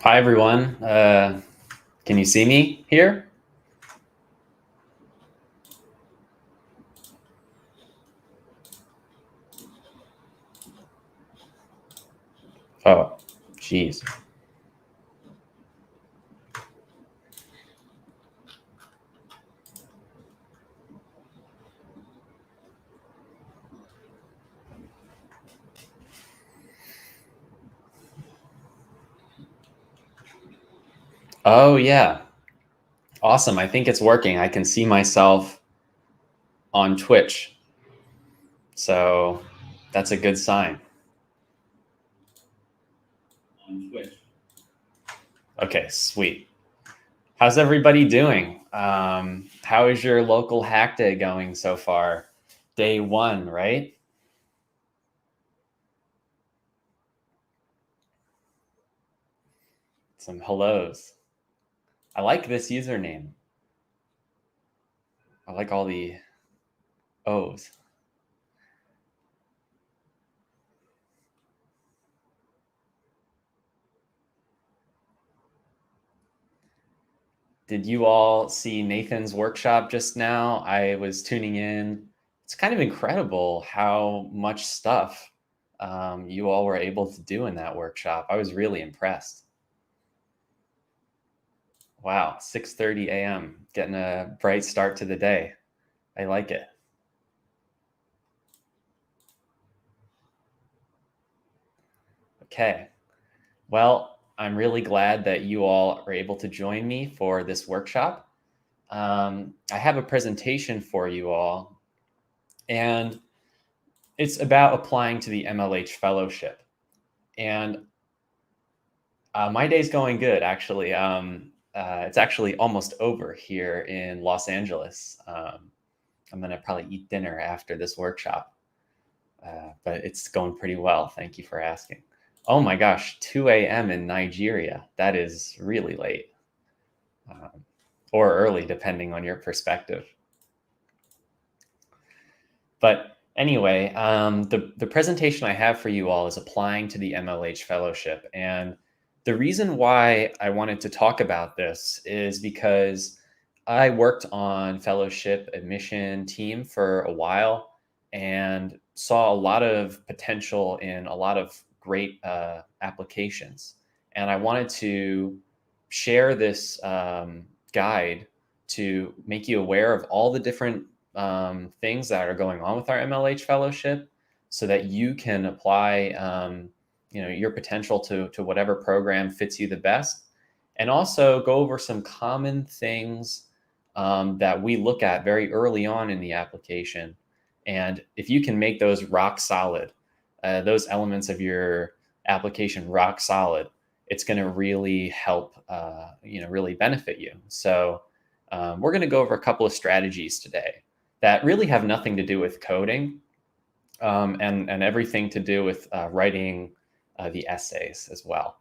Hi, everyone. Can you see me here? Oh, geez. Oh, yeah. Awesome. I think it's working. I can see myself on Twitch. So that's a good sign. On Twitch. Okay, sweet. How's everybody doing? How is your local hack day going so far? Day one, right? Some hellos. I like this username. I like all the O's. Did you all see Nathan's workshop just now? I was tuning in. It's kind of incredible how much stuff you all were able to do in that workshop. I was really impressed. Wow, 6:30 a.m. Getting a bright start to the day. I like it. Okay. Well, I'm really glad that you all are able to join me for this workshop. I have a presentation for you all, and it's about applying to the MLH Fellowship. And my day's going good, actually. It's actually almost over here in Los Angeles. I'm going to probably eat dinner after this workshop, but it's going pretty well. Thank you for asking. Oh my gosh, 2 a.m. in Nigeria. That is really late, or early, depending on your perspective. But anyway, the presentation I have for you all is applying to the MLH Fellowship. And the reason why I wanted to talk about this is because I worked on fellowship admission team for a while and saw a lot of potential in a lot of great applications. And I wanted to share this guide to make you aware of all the different things that are going on with our MLH fellowship, so that you can apply, your potential to whatever program fits you the best, and also go over some common things that we look at very early on in the application. And if you can make those rock solid, those elements of your application rock solid, it's going to really help, really benefit you. So we're going to go over a couple of strategies today that really have nothing to do with coding, and everything to do with writing the essays as well.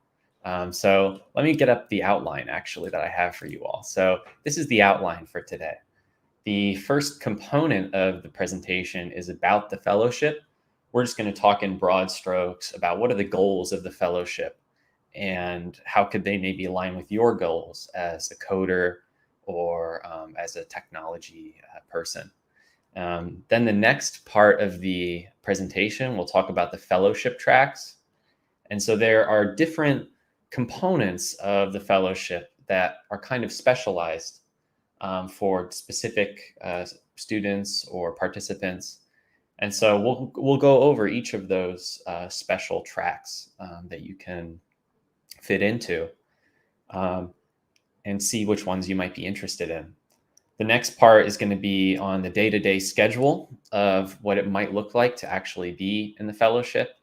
So let me get up the outline actually that I have for you all. So this is the outline for today. The first component of the presentation is about the fellowship. We're just going to talk in broad strokes about what are the goals of the fellowship and how could they maybe align with your goals as a coder or as a technology person. Then the next part of the presentation, we'll talk about the fellowship tracks. And so there are different components of the fellowship that are kind of specialized for specific students or participants. And so we'll go over each of those special tracks that you can fit into, and see which ones you might be interested in. The next part is going to be on the day-to-day schedule of what it might look like to actually be in the fellowship.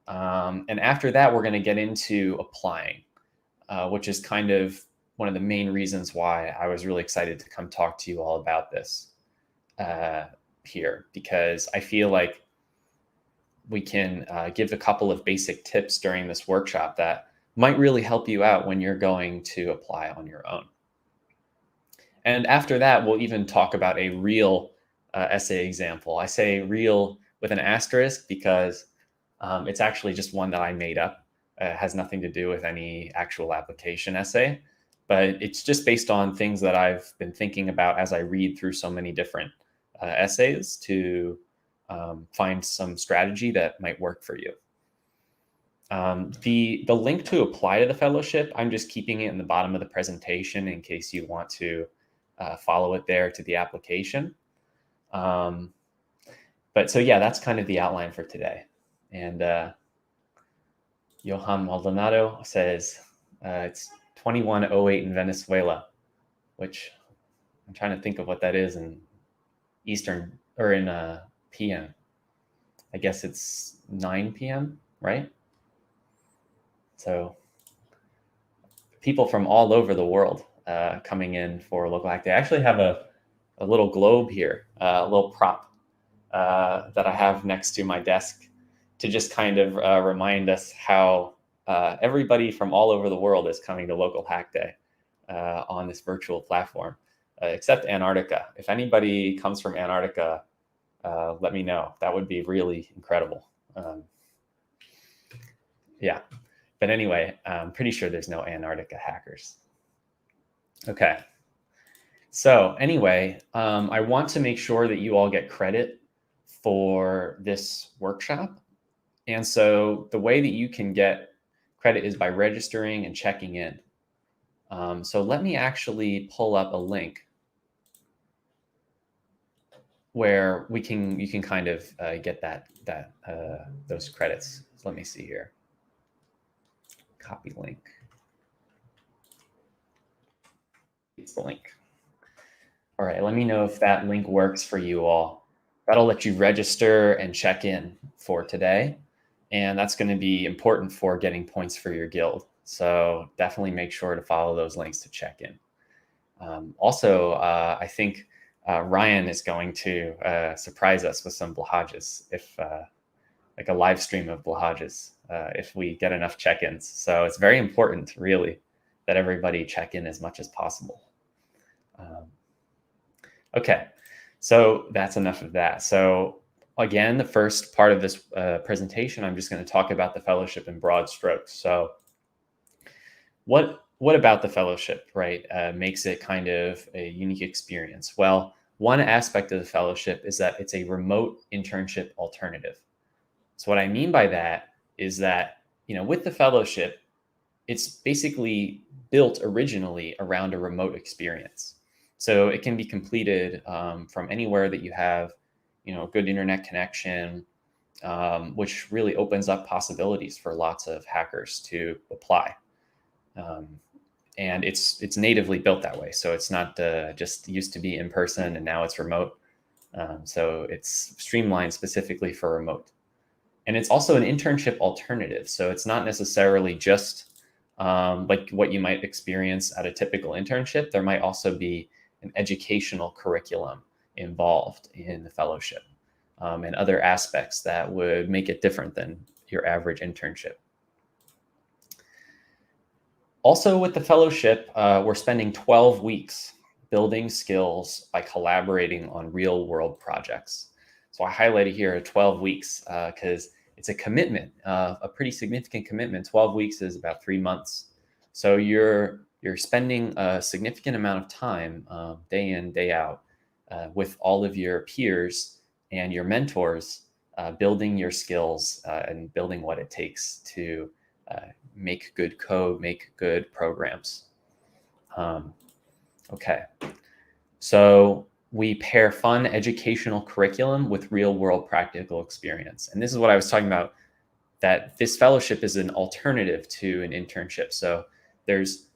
And after that, we're going to get into applying, which is kind of one of the main reasons why I was really excited to come talk to you all about this here, because I feel like we can give a couple of basic tips during this workshop that might really help you out when you're going to apply on your own. And after that, we'll even talk about a real essay example. I say real with an asterisk because it's actually just one that I made up. has nothing to do with any actual application essay, but it's just based on things that I've been thinking about as I read through so many different essays to find some strategy that might work for you. The link to apply to the fellowship, I'm just keeping it in the bottom of the presentation in case you want to follow it there to the application. But so yeah, that's kind of the outline for today. And Johan Maldonado says it's 21:08 in Venezuela, which I'm trying to think of what that is in Eastern or in PM. I guess it's 9 p.m., right? So people from all over the world coming in for local hack day. I actually have a little globe here, a little prop that I have next to my desk to just kind of remind us how everybody from all over the world is coming to local hack day on this virtual platform, except Antarctica. If anybody comes from Antarctica, let me know. That would be really incredible. Yeah. But anyway, I'm pretty sure there's no Antarctica hackers. Okay. So anyway, I want to make sure that you all get credit for this workshop. And so the way that you can get credit is by registering and checking in. So let me actually pull up a link where you can kind of get those credits. So let me see here. Copy link. It's the link. All right, let me know if that link works for you all. That'll let you register and check in for today. And that's going to be important for getting points for your guild. So definitely make sure to follow those links to check in. Also, I think Ryan is going to surprise us with some Blahajas, if like a live stream of Blahajas, if we get enough check-ins. So it's very important, really, that everybody check in as much as possible. Okay, so that's enough of that. So again, the first part of this presentation, I'm just going to talk about the fellowship in broad strokes. So what about the fellowship, right, makes it kind of a unique experience? Well, one aspect of the fellowship is that it's a remote internship alternative. So what I mean by that is that, with the fellowship, it's basically built originally around a remote experience. So it can be completed from anywhere that you have, a good internet connection, which really opens up possibilities for lots of hackers to apply. And it's natively built that way. So it's not just used to be in person and now it's remote. So it's streamlined specifically for remote. And it's also an internship alternative. So it's not necessarily just like what you might experience at a typical internship. There might also be an educational curriculum involved in the fellowship and other aspects that would make it different than your average internship. Also with the fellowship, we're spending 12 weeks building skills by collaborating on real world projects. So I highlighted here 12 weeks because it's a commitment, a pretty significant commitment. 12 weeks is about 3 months. So you're spending a significant amount of time day in, day out with all of your peers and your mentors, building your skills and building what it takes to make good code, make good programs. Okay, so we pair fun educational curriculum with real world practical experience. And this is what I was talking about, that this fellowship is an alternative to an internship. So there is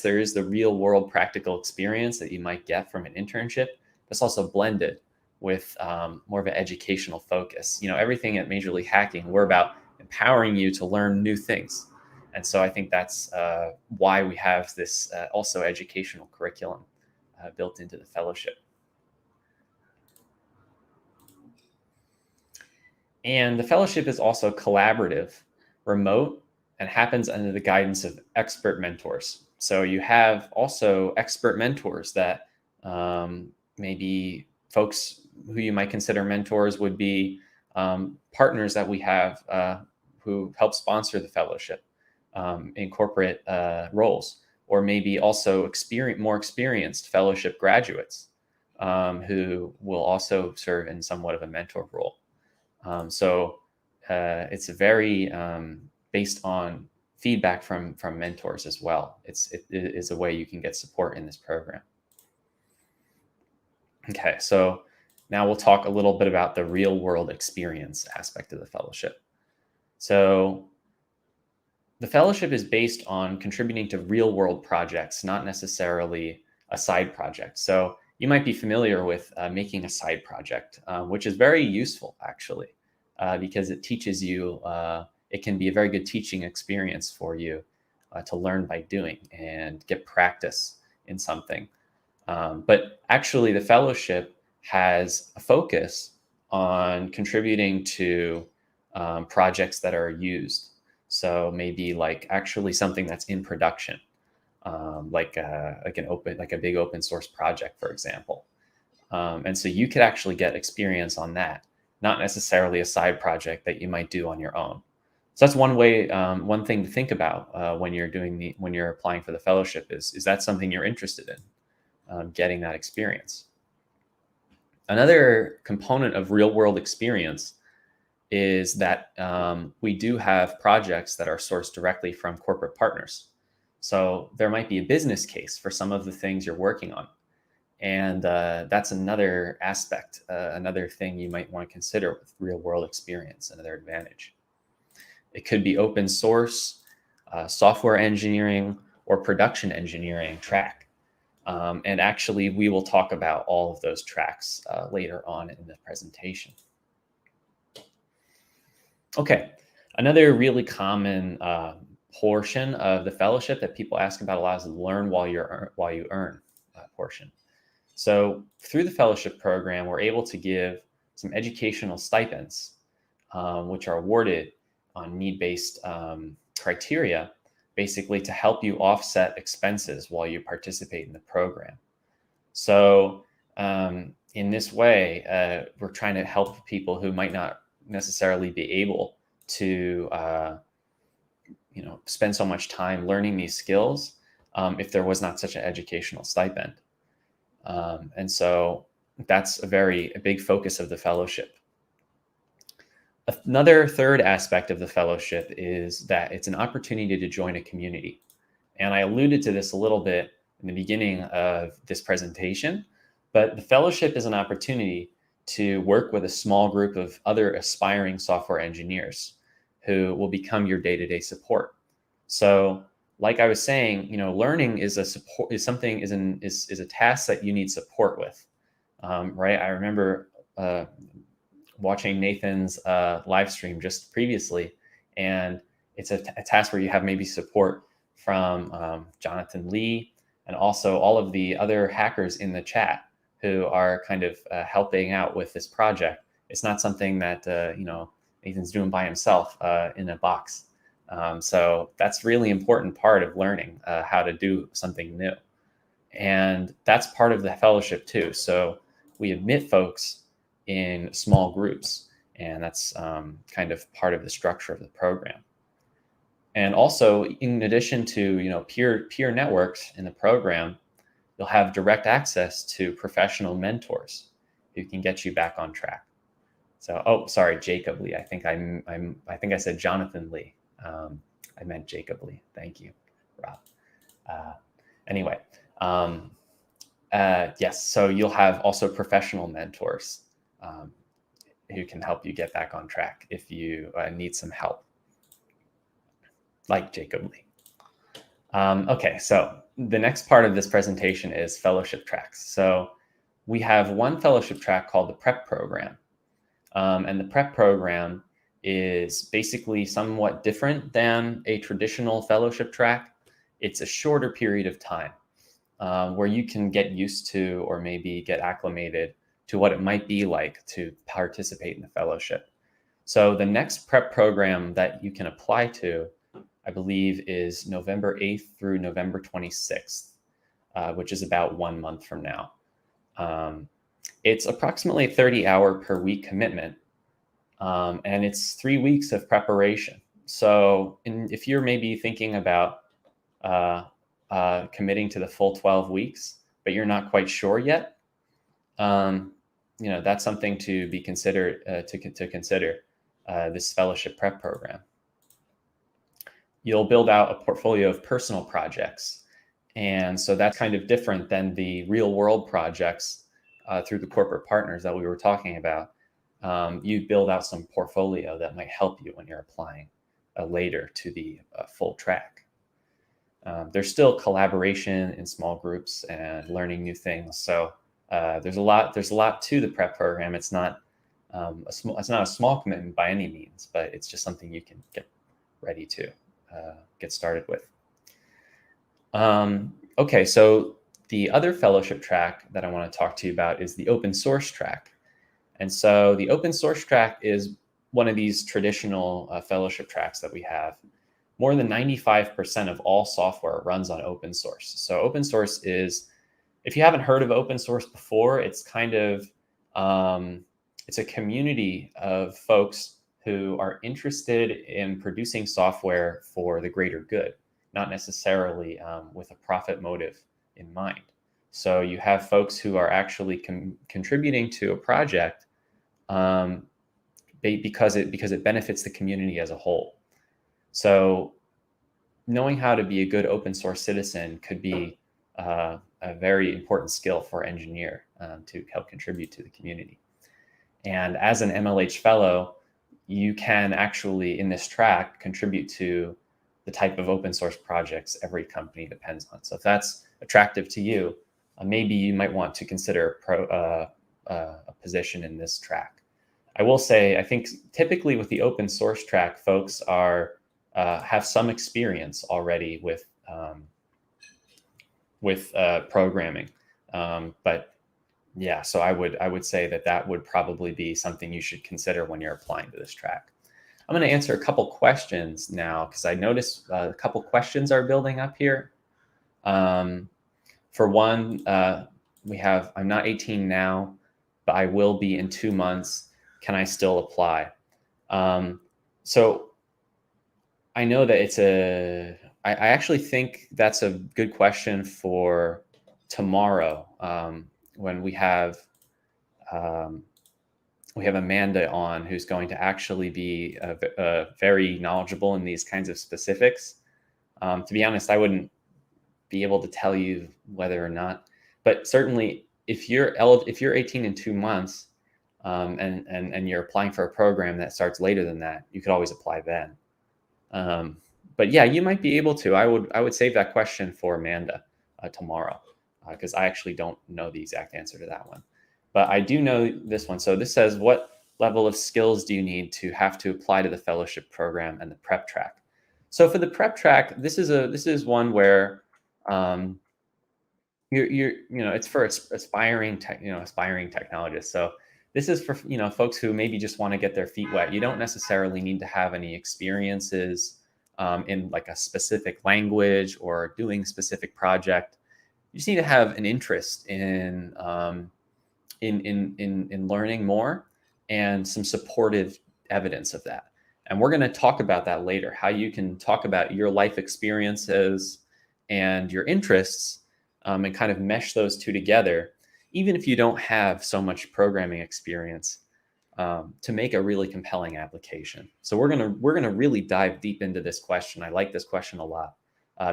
the real world practical experience that you might get from an internship. It's also blended with more of an educational focus. Everything at Major League Hacking, we're about empowering you to learn new things. And so I think that's why we have this also educational curriculum built into the fellowship. And the fellowship is also collaborative, remote, and happens under the guidance of expert mentors. So you have also expert mentors that maybe folks who you might consider mentors would be partners that we have who help sponsor the fellowship. in corporate roles, or maybe also more experienced fellowship graduates who will also serve in somewhat of a mentor role. So it's very based on feedback from mentors as well. It is a way you can get support in this program. Okay, so now we'll talk a little bit about the real world experience aspect of the fellowship. So the fellowship is based on contributing to real world projects, not necessarily a side project. So you might be familiar with making a side project, which is very useful actually, because it teaches you, it can be a very good teaching experience for you to learn by doing and get practice in something. But actually, the fellowship has a focus on contributing to projects that are used. So maybe like actually something that's in production, like a big open source project, for example. And so you could actually get experience on that, not necessarily a side project that you might do on your own. So that's one way, one thing to think about when you're applying for the fellowship is that something you're interested in? Getting that experience. Another component of real world experience is that we do have projects that are sourced directly from corporate partners. So there might be a business case for some of the things you're working on. And that's another aspect, another thing you might want to consider with real world experience, another advantage. It could be open source, software engineering, or production engineering track. And actually, we will talk about all of those tracks later on in the presentation. Okay, another really common portion of the fellowship that people ask about a lot is the learn while you earn portion. So through the fellowship program, we're able to give some educational stipends, which are awarded on need-based criteria, basically to help you offset expenses while you participate in the program. So in this way, we're trying to help people who might not necessarily be able to spend so much time learning these skills if there was not such an educational stipend. And so that's a big focus of the fellowship. Another third aspect of the fellowship is that it's an opportunity to join a community. And I alluded to this a little bit in the beginning of this presentation, but the fellowship is an opportunity to work with a small group of other aspiring software engineers who will become your day-to-day support. So like I was saying, learning is a task that you need support with, right? I remember watching Nathan's live stream just previously, and it's a task where you have maybe support from Jonathan Lee and also all of the other hackers in the chat who are kind of helping out with this project. It's not something that Nathan's doing by himself in a box. So that's really important part of learning how to do something new. And that's part of the fellowship too. So we admit folks in small groups, and that's kind of part of the structure of the program. And also, in addition to peer networks in the program, you'll have direct access to professional mentors who can get you back on track. So, sorry, Jacob Lee. I think I said Jonathan Lee. I meant Jacob Lee. Thank you, Rob. Anyway, yes. So you'll have also professional mentors who can help you get back on track if you need some help, like Jacob Lee. Okay, so the next part of this presentation is fellowship tracks. So we have one fellowship track called the PrEP program. And the PrEP program is basically somewhat different than a traditional fellowship track. It's a shorter period of time where you can get used to or maybe get acclimated to what it might be like to participate in the fellowship. So the next PrEP program that you can apply to, I believe, is November 8th through November 26th, which is about 1 month from now. It's approximately a 30-hour per week commitment, and it's 3 weeks of preparation. if you're maybe thinking about committing to the full 12 weeks, but you're not quite sure yet, that's something to be considered, to consider this fellowship prep program. You'll build out a portfolio of personal projects. And so that's kind of different than the real world projects through the corporate partners that we were talking about. You build out some portfolio that might help you when you're applying later to the full track. There's still collaboration in small groups and learning new things. So there's a lot to the prep program. It's not a small commitment by any means, but it's just something you can get ready to get started with. Okay, so the other fellowship track that I want to talk to you about is the open source track. And so the open source track is one of these traditional fellowship tracks that we have. More than 95% of all software runs on open source. So open source is, if you haven't heard of open source before, it's kind of, it's a community of folks who are interested in producing software for the greater good, not necessarily with a profit motive in mind. So you have folks who are actually contributing to a project because it benefits the community as a whole. So knowing how to be a good open source citizen could be a very important skill for an engineer to help contribute to the community. And as an MLH fellow, you can actually, in this track, contribute to the type of open source projects every company depends on. So if that's attractive to you, maybe you might want to consider a position in this track. I will say, I think typically with the open source track, folks have some experience already with programming, but yeah, so I would say that would probably be something you should consider when you're applying to this track. I'm going to answer a couple questions now because I noticed a couple questions are building up here. For one, I'm not 18 now, but I will be in 2 months. Can I still apply? So I know that I actually think that's a good question for tomorrow when we have Amanda on, who's going to actually be very knowledgeable in these kinds of specifics. To be honest, I wouldn't be able to tell you whether or not, but certainly if you're 18 in 2 months and you're applying for a program that starts later than that, you could always apply then. But yeah, you might be able to. I would save that question for Amanda tomorrow because I actually don't know the exact answer to that one. But I do know this one. So this says, what level of skills do you need to have to apply to the fellowship program and the prep track? So for the prep track, this is one where it's for aspiring technologists. So this is for folks who maybe just want to get their feet wet. You don't necessarily need to have any experiences in like a specific language or doing a specific project. You just need to have an interest in learning more and some supportive evidence of that. And we're going to talk about that later, how you can talk about your life experiences and your interests and kind of mesh those two together, even if you don't have so much programming experience, to make a really compelling application. So we're gonna really dive deep into this question. I like this question a lot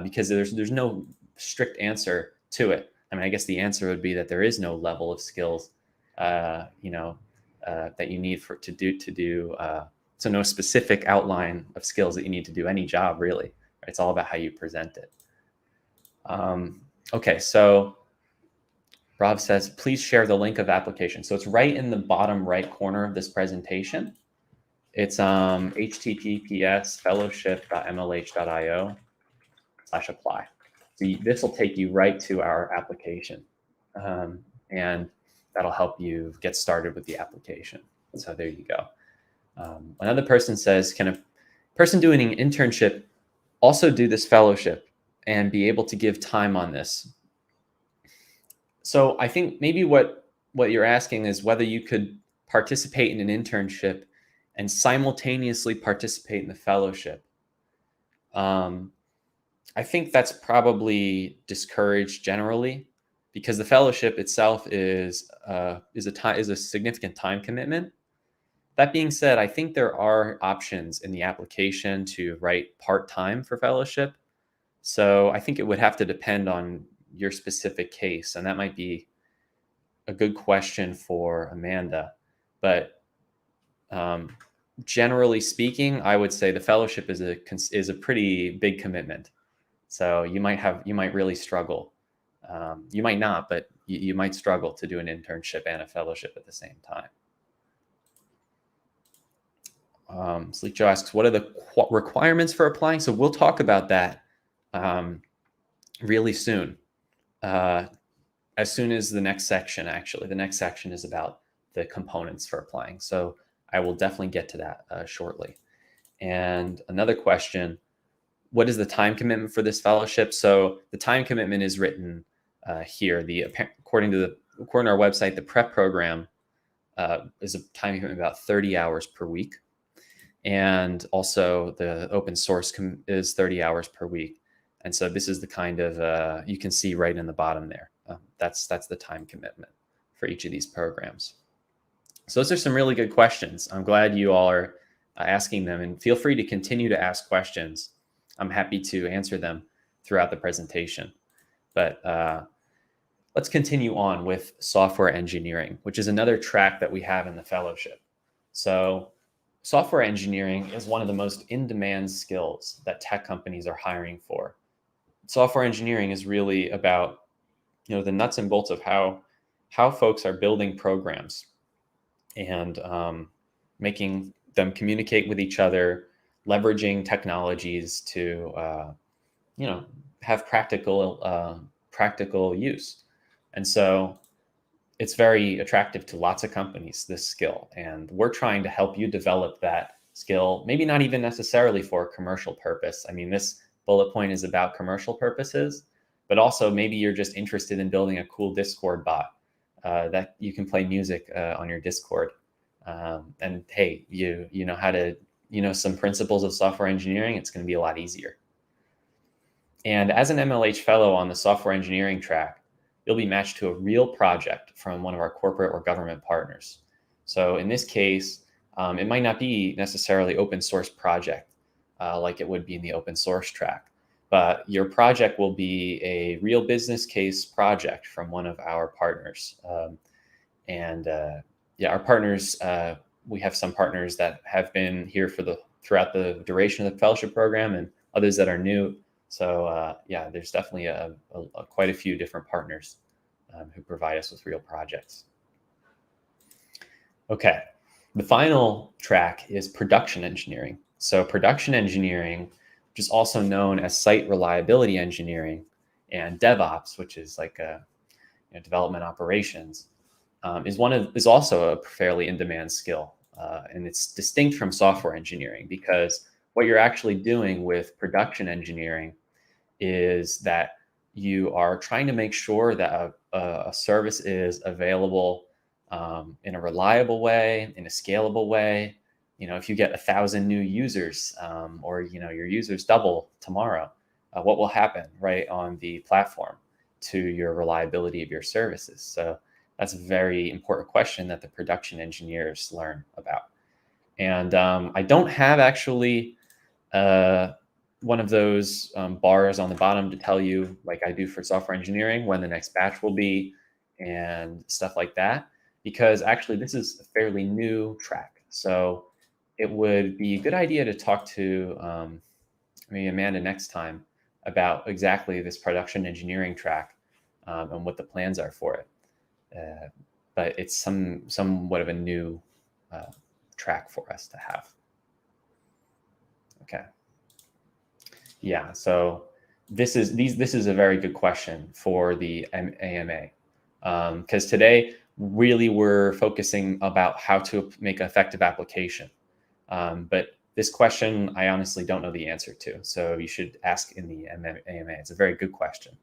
because there's no strict answer to it. I mean, I guess the answer would be that there is no level of skills, that you need to do. So no specific outline of skills that you need to do any job, really. It's all about how you present it. Okay, so Rob says, please share the link of application. So it's right in the bottom right corner of this presentation. It's https://fellowship.mlh.io/apply. So this will take you right to our application. And that'll help you get started with the application. So there you go. Another person says, can a person doing an internship also do this fellowship and be able to give time on this? So I think maybe what you're asking is whether you could participate in an internship and simultaneously participate in the fellowship. I think that's probably discouraged generally because the fellowship itself is a significant time commitment. That being said, I think there are options in the application to write part-time for fellowship. So I think it would have to depend on your specific case, and that might be a good question for Amanda. But um, generally speaking, I would say the fellowship is a pretty big commitment. So you might really struggle. You might not, but you might struggle to do an internship and a fellowship at the same time. Sleek Joe asks, what are the requirements for applying? So we'll talk about that really soon. As soon as the next section, actually. The next section is about the components for applying. So I will definitely get to that shortly. And another question, what is the time commitment for this fellowship? So the time commitment is written here. According to our website, the prep program is a time commitment about 30 hours per week. And also the open source is 30 hours per week. And so this is the kind of, you can see right in the bottom there. That's the time commitment for each of these programs. So those are some really good questions. I'm glad you all are asking them, and feel free to continue to ask questions. I'm happy to answer them throughout the presentation. But let's continue on with software engineering, which is another track that we have in the fellowship. So software engineering is one of the most in-demand skills that tech companies are hiring for. Software engineering is really about, the nuts and bolts of how folks are building programs and making them communicate with each other, leveraging technologies to, have practical use. And so it's very attractive to lots of companies, this skill. And we're trying to help you develop that skill, maybe not even necessarily for a commercial purpose. I mean, this bullet point is about commercial purposes, but also maybe you're just interested in building a cool Discord bot that you can play music on your Discord. And hey, you know how to, some principles of software engineering, it's going to be a lot easier. And as an MLH fellow on the software engineering track, you'll be matched to a real project from one of our corporate or government partners. So in this case, it might not be necessarily open source project like it would be in the open source track, but your project will be a real business case project from one of our partners. Our partners, we have some partners that have been here throughout the duration of the fellowship program, and others that are new. So there's definitely quite a few different partners who provide us with real projects. Okay, the final track is production engineering. So production engineering, which is also known as site reliability engineering, and DevOps, which is like development operations, is also a fairly in-demand skill, and it's distinct from software engineering because what you're actually doing with production engineering is that you are trying to make sure that a service is available in a reliable way, in a scalable way. If you get 1,000 new users or your users double tomorrow, what will happen right on the platform to your reliability of your services? So that's a very important question that the production engineers learn about. And I don't have actually one of those bars on the bottom to tell you, like I do for software engineering, when the next batch will be and stuff like that, because actually this is a fairly new track. So it would be a good idea to talk to maybe Amanda next time about exactly this production engineering track and what the plans are for it. But it's somewhat of a new track for us to have. Okay. Yeah, so this is a very good question for the AMA because today really we're focusing about how to make an effective application. But this question, I honestly don't know the answer to. So you should ask in the AMA. It's a very good question.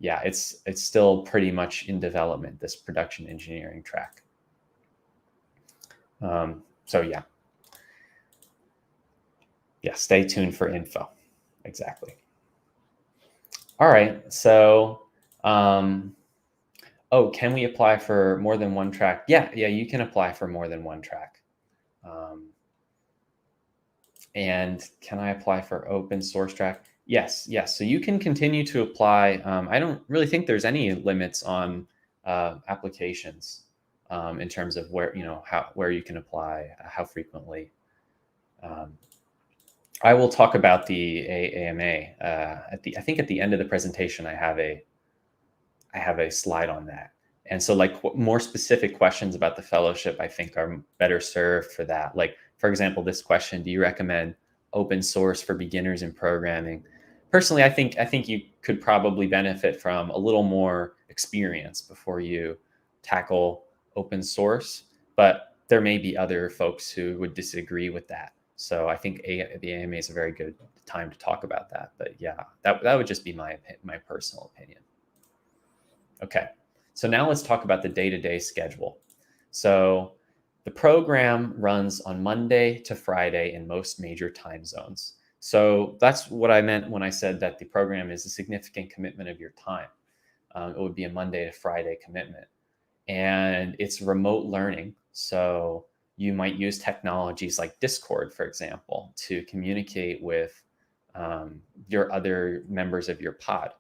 It's still pretty much in development, this production engineering track. So yeah, stay tuned for info. Exactly. All right. So, oh, can we apply for more than one track? Yeah, you can apply for more than one track. And can I apply for open source track? Yes. So you can continue to apply. I don't really think there's any limits on applications in terms of where where you can apply, how frequently. Um, I will talk about the AMA I think at the end of the presentation. I have a slide on that. And so like more specific questions about the fellowship, I think are better served for that. Like, for example, this question, do you recommend open source for beginners in programming? Personally, I think you could probably benefit from a little more experience before you tackle open source, but there may be other folks who would disagree with that. So I think the AMA is a very good time to talk about that. But yeah, that would just be my personal opinion. Okay, so now let's talk about the day-to-day schedule. So the program runs on Monday to Friday in most major time zones. So that's what I meant when I said that the program is a significant commitment of your time. It would be a Monday to Friday commitment. And it's remote learning. So you might use technologies like Discord, for example, to communicate with your other members of your pod.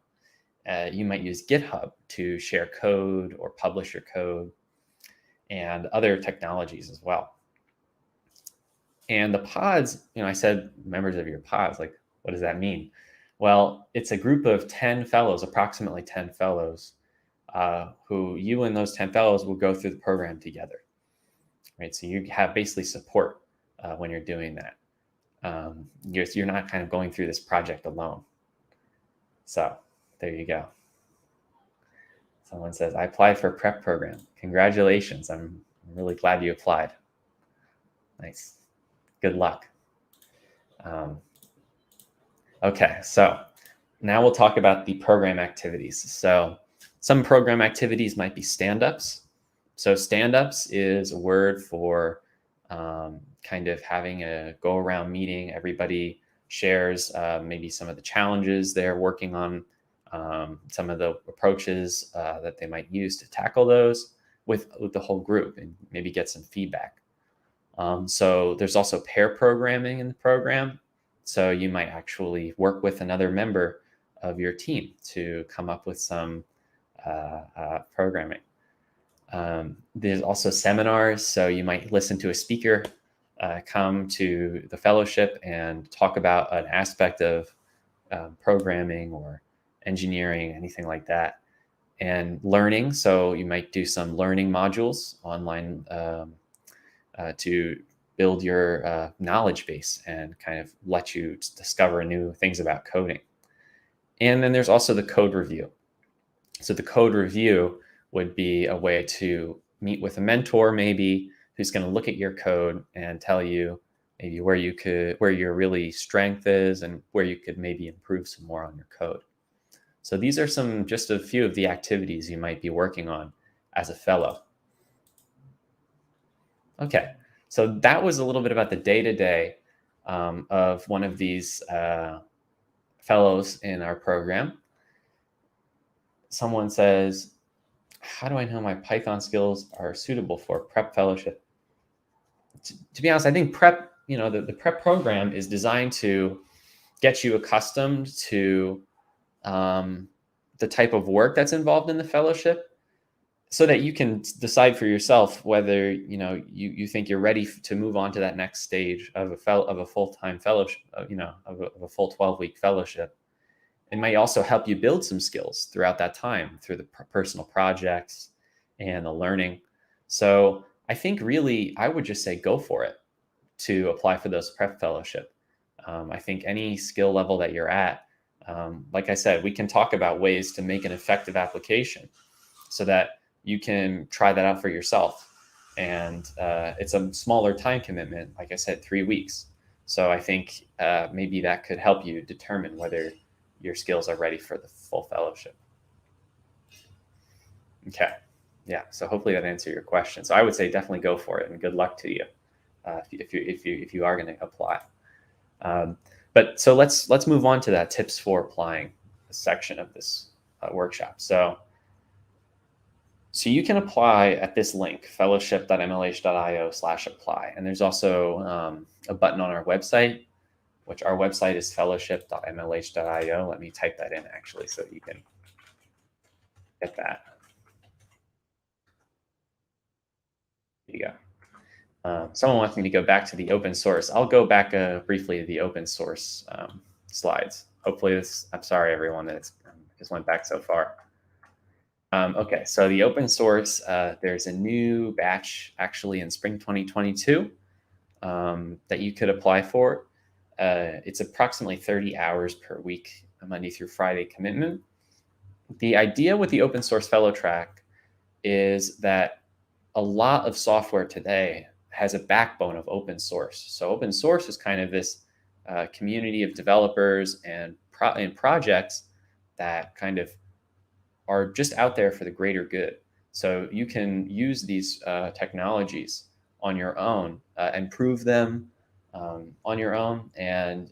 You might use GitHub to share code or publish your code, and other technologies as well. And the pods, I said members of your pods, like, what does that mean? Well, it's a group of 10 fellows, approximately 10 fellows, who you and those 10 fellows will go through the program together, right? So you have basically support when you're doing that. You're not kind of going through this project alone. So there you go. Someone says, I applied for a prep program. Congratulations. I'm really glad you applied. Nice. Good luck. Okay, so now we'll talk about the program activities. So some program activities might be stand-ups. So stand-ups is a word for kind of having a go-around meeting. Everybody shares maybe some of the challenges they're working on, some of the approaches that they might use to tackle those with the whole group, and maybe get some feedback. So there's also pair programming in the program. So you might actually work with another member of your team to come up with some programming. There's also seminars. So you might listen to a speaker come to the fellowship and talk about an aspect of programming or engineering, anything like that. And learning. So you might do some learning modules online to build your knowledge base and kind of let you discover new things about coding. And then there's also the code review. So the code review would be a way to meet with a mentor, maybe, who's going to look at your code and tell you maybe where your really strength is and where you could maybe improve some more on your code. So these are just a few of the activities you might be working on as a fellow. Okay, so that was a little bit about the day-to-day of one of these fellows in our program. Someone says, how do I know my Python skills are suitable for prep fellowship? To be honest, I think prep, the prep program is designed to get you accustomed to the type of work that's involved in the fellowship, so that you can decide for yourself whether you think you're ready to move on to that next stage of a full-time fellowship, of a full 12-week fellowship. It might also help you build some skills throughout that time through the personal projects and the learning. So I think really I would just say go for it to apply for those prep fellowship. I think any skill level that you're at, like I said, we can talk about ways to make an effective application so that you can try that out for yourself. And it's a smaller time commitment, like I said, 3 weeks. So I think maybe that could help you determine whether your skills are ready for the full fellowship. Okay. Yeah. So hopefully that answered your question. So I would say definitely go for it, and good luck to you. if you are going to apply. But so let's move on to that tips for applying section of this workshop. So you can apply at this link, fellowship.mlh.io/apply. And there's also a button on our website, which our website is fellowship.mlh.io. Let me type that in actually so you can get that. There you go. Someone wants me to go back to the open source. I'll go back briefly to the open source slides. Hopefully I'm sorry everyone that just went back so far. Okay, so the open source, there's a new batch actually in spring 2022 that you could apply for. It's approximately 30 hours per week, a Monday through Friday commitment. The idea with the open source fellow track is that a lot of software today has a backbone of open source. So open source is kind of this community of developers and projects that kind of are just out there for the greater good. So you can use these technologies on your own, improve them on your own, and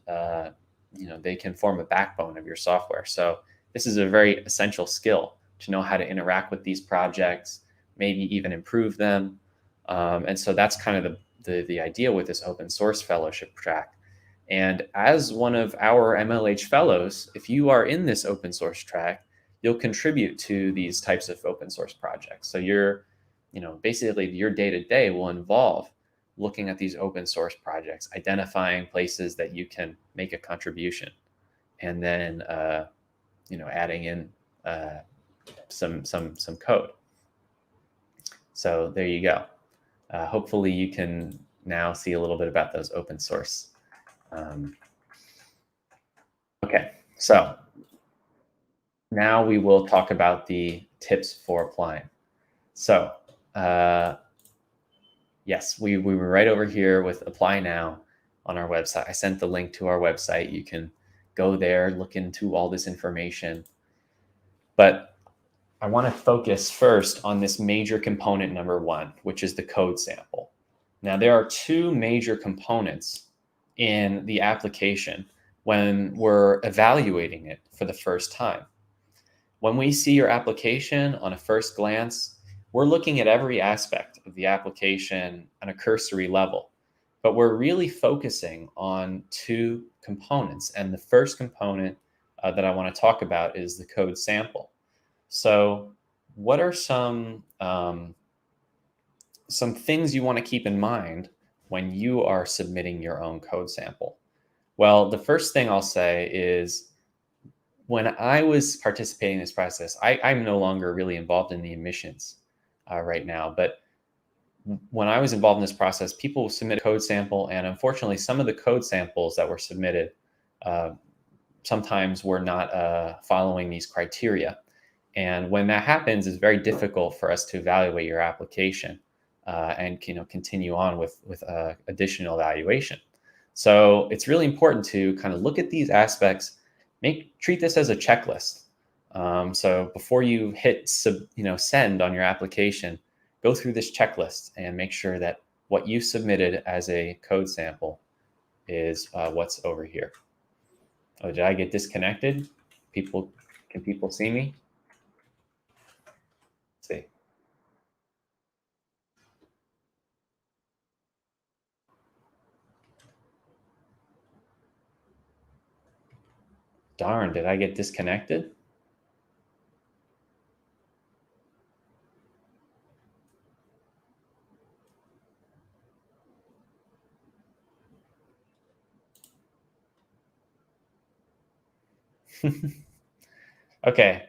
they can form a backbone of your software. So this is a very essential skill to know how to interact with these projects, maybe even improve them. And so that's kind of the idea with this open source fellowship track. And as one of our MLH fellows, if you are in this open source track, you'll contribute to these types of open source projects. So basically your day-to-day will involve looking at these open source projects, identifying places that you can make a contribution, and then adding in some code. So there you go. Hopefully you can now see a little bit about those open source. Okay, so now we will talk about the tips for applying. So yes, we were right over here with apply now on our website. I sent the link to our website. You can go there, look into all this information. But I want to focus first on this major component number one, which is the code sample. Now, there are two major components in the application when we're evaluating it for the first time. When we see your application on a first glance, we're looking at every aspect of the application on a cursory level, but we're really focusing on two components. And the first component that I want to talk about is the code sample. So what are some things you want to keep in mind when you are submitting your own code sample? Well, the first thing I'll say is when I was participating in this process, I'm no longer really involved in the admissions right now. But when I was involved in this process, people submit a code sample. And unfortunately, some of the code samples that were submitted sometimes were not following these criteria. And when that happens, it's very difficult for us to evaluate your application and continue on with additional evaluation. So it's really important to kind of look at these aspects, treat this as a checklist. So before you hit send on your application, go through this checklist and make sure that what you submitted as a code sample is what's over here. Oh, did I get disconnected? Can people see me? Let's see. Darn, did I get disconnected? Okay.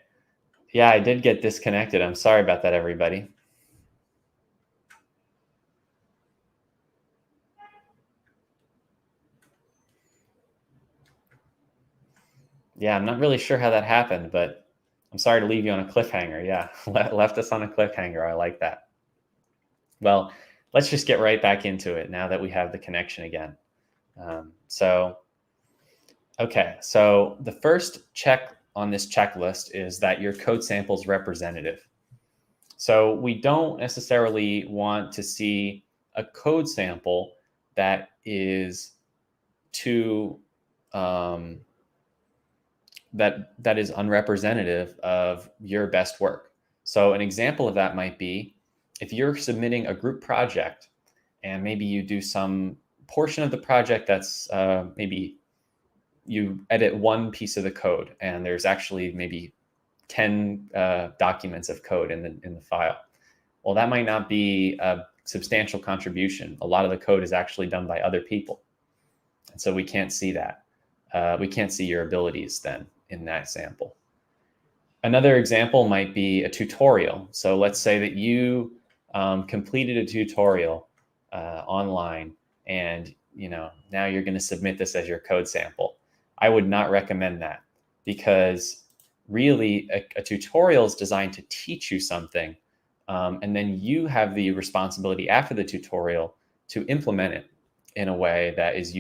Yeah, I did get disconnected. I'm sorry about that, everybody. Yeah, I'm not really sure how that happened, but I'm sorry to leave you on a cliffhanger. Yeah, left us on a cliffhanger. I like that. Well, let's just get right back into it now that we have the connection again. Okay, so the first check on this checklist is that your code sample is representative. So we don't necessarily want to see a code sample that is too that is unrepresentative of your best work. So an example of that might be if you're submitting a group project and maybe you do some portion of the project that's maybe you edit one piece of the code and there's actually maybe 10 documents of code in the file. Well, that might not be a substantial contribution. A lot of the code is actually done by other people. And so we can't see that. We can't see your abilities then in that sample. Another example might be a tutorial. So let's say that you completed a tutorial online and now you're going to submit this as your code sample. I would not recommend that because really a tutorial is designed to teach you something, and then you have the responsibility after the tutorial to implement it in a way that is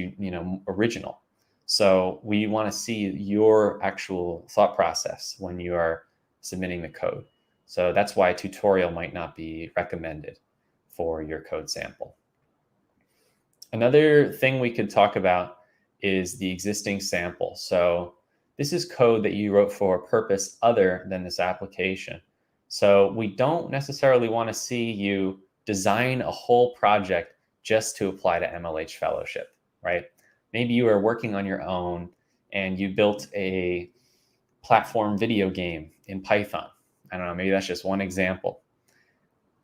original. So we want to see your actual thought process when you are submitting the code. So that's why a tutorial might not be recommended for your code sample. Another thing we could talk about is the existing sample. So this is code that you wrote for a purpose other than this application. So we don't necessarily want to see you design a whole project just to apply to MLH Fellowship, right? Maybe you are working on your own and you built a platform video game in Python. I don't know, maybe that's just one example.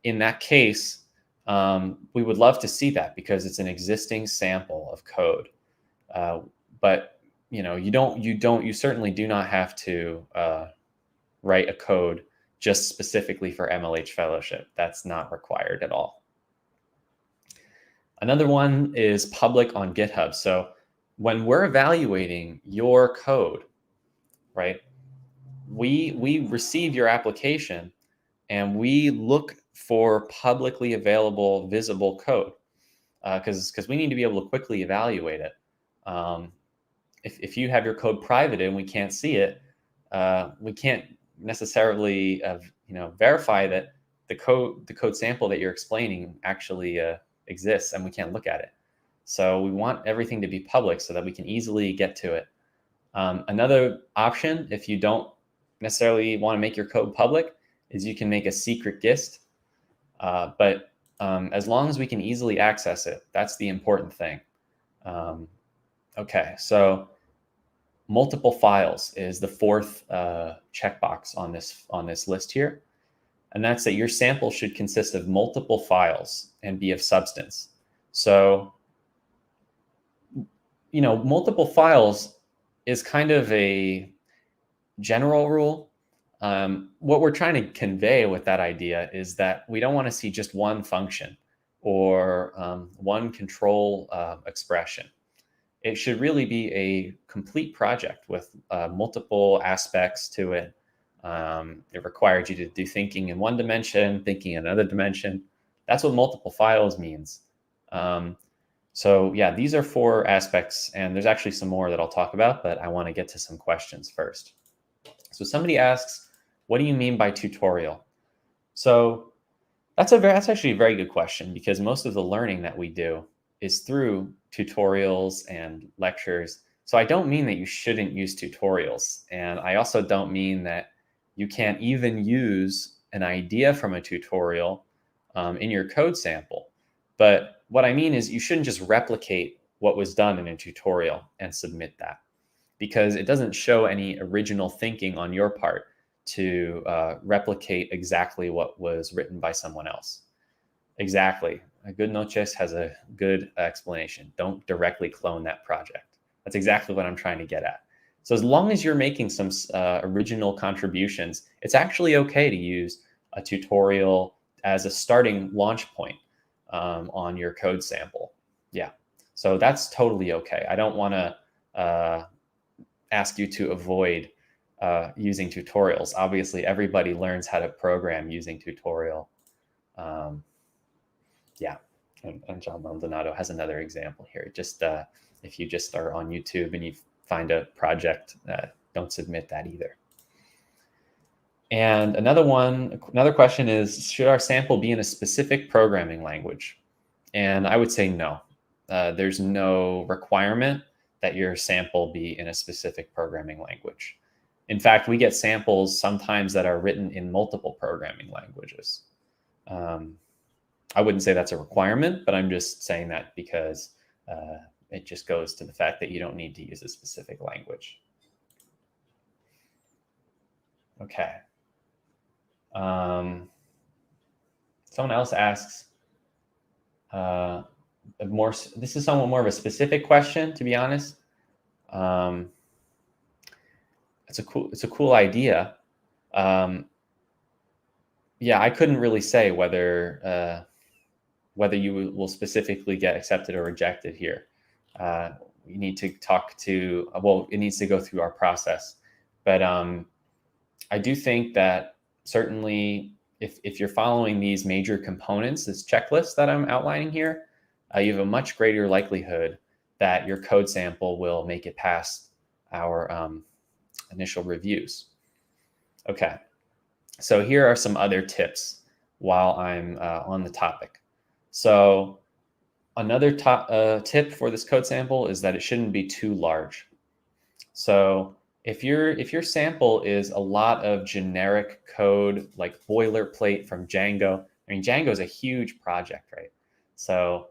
In that case, we would love to see that because it's an existing sample of code. But you certainly do not have to write a code just specifically for MLH Fellowship. That's not required at all. Another one is public on GitHub. So when we're evaluating your code, right, we receive your application and we look for publicly available, visible code because we need to be able to quickly evaluate it. If you have your code private and we can't see it, we can't necessarily verify that the code sample that you're explaining actually exists, and we can't look at it. So we want everything to be public so that we can easily get to it. Another option, if you don't necessarily want to make your code public, is you can make a secret gist. But as long as we can easily access it, that's the important thing. Okay, so multiple files is the fourth checkbox on this list here. And that's that your sample should consist of multiple files and be of substance. So, multiple files is kind of a general rule. What we're trying to convey with that idea is that we don't want to see just one function or one control expression. It should really be a complete project with multiple aspects to it. It requires you to do thinking in one dimension, thinking in another dimension. That's what multiple files means. So yeah, these are 4 aspects, and there's actually some more that I'll talk about, but I want to get to some questions first. So somebody asks, what do you mean by tutorial? So that's actually a very good question, because most of the learning that we do is through tutorials and lectures. So I don't mean that you shouldn't use tutorials. And I also don't mean that you can't even use an idea from a tutorial in your code sample. But what I mean is you shouldn't just replicate what was done in a tutorial and submit that, because it doesn't show any original thinking on your part to replicate exactly what was written by someone else. Exactly. A good Noches has a good explanation. Don't directly clone that project. That's exactly what I'm trying to get at. So as long as you're making some original contributions, it's actually okay to use a tutorial as a starting launch point on your code sample. Yeah, so that's totally okay. I don't want to ask you to avoid using tutorials. Obviously, everybody learns how to program using tutorial. Yeah, and John Maldonado has another example here. Just if you just are on YouTube and you find a project, don't submit that either. And another question is, should our sample be in a specific programming language? And I would say no. there's no requirement that your sample be in a specific programming language. In fact, we get samples sometimes that are written in multiple programming languages. I wouldn't say that's a requirement, but I'm just saying that because it just goes to the fact that you don't need to use a specific language. Okay. Someone else asks, this is somewhat more of a specific question, to be honest. It's a cool idea. Yeah, I couldn't really say whether you will specifically get accepted or rejected here. You need to talk to, well, it needs to go through our process. But I do think that certainly if you're following these major components, this checklist that I'm outlining here, you have a much greater likelihood that your code sample will make it past our initial reviews. Okay, so here are some other tips while I'm on the topic. So another tip for this code sample is that it shouldn't be too large. So if your sample is a lot of generic code, like boilerplate from Django, I mean, Django is a huge project, right? So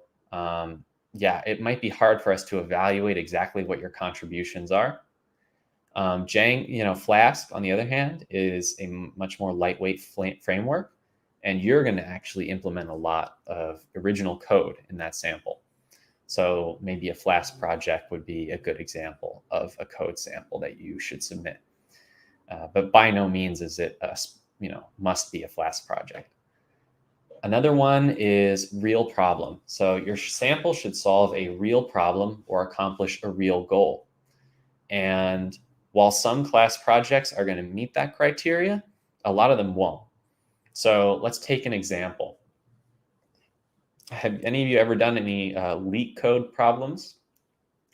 yeah, it might be hard for us to evaluate exactly what your contributions are. Flask, on the other hand, is a much more lightweight framework, and you're going to actually implement a lot of original code in that sample. So maybe a Flask project would be a good example of a code sample that you should submit. But by no means is it must be a Flask project. Another one is real problem. So your sample should solve a real problem or accomplish a real goal. And while some class projects are going to meet that criteria, a lot of them won't. So let's take an example. Have any of you ever done any leak code problems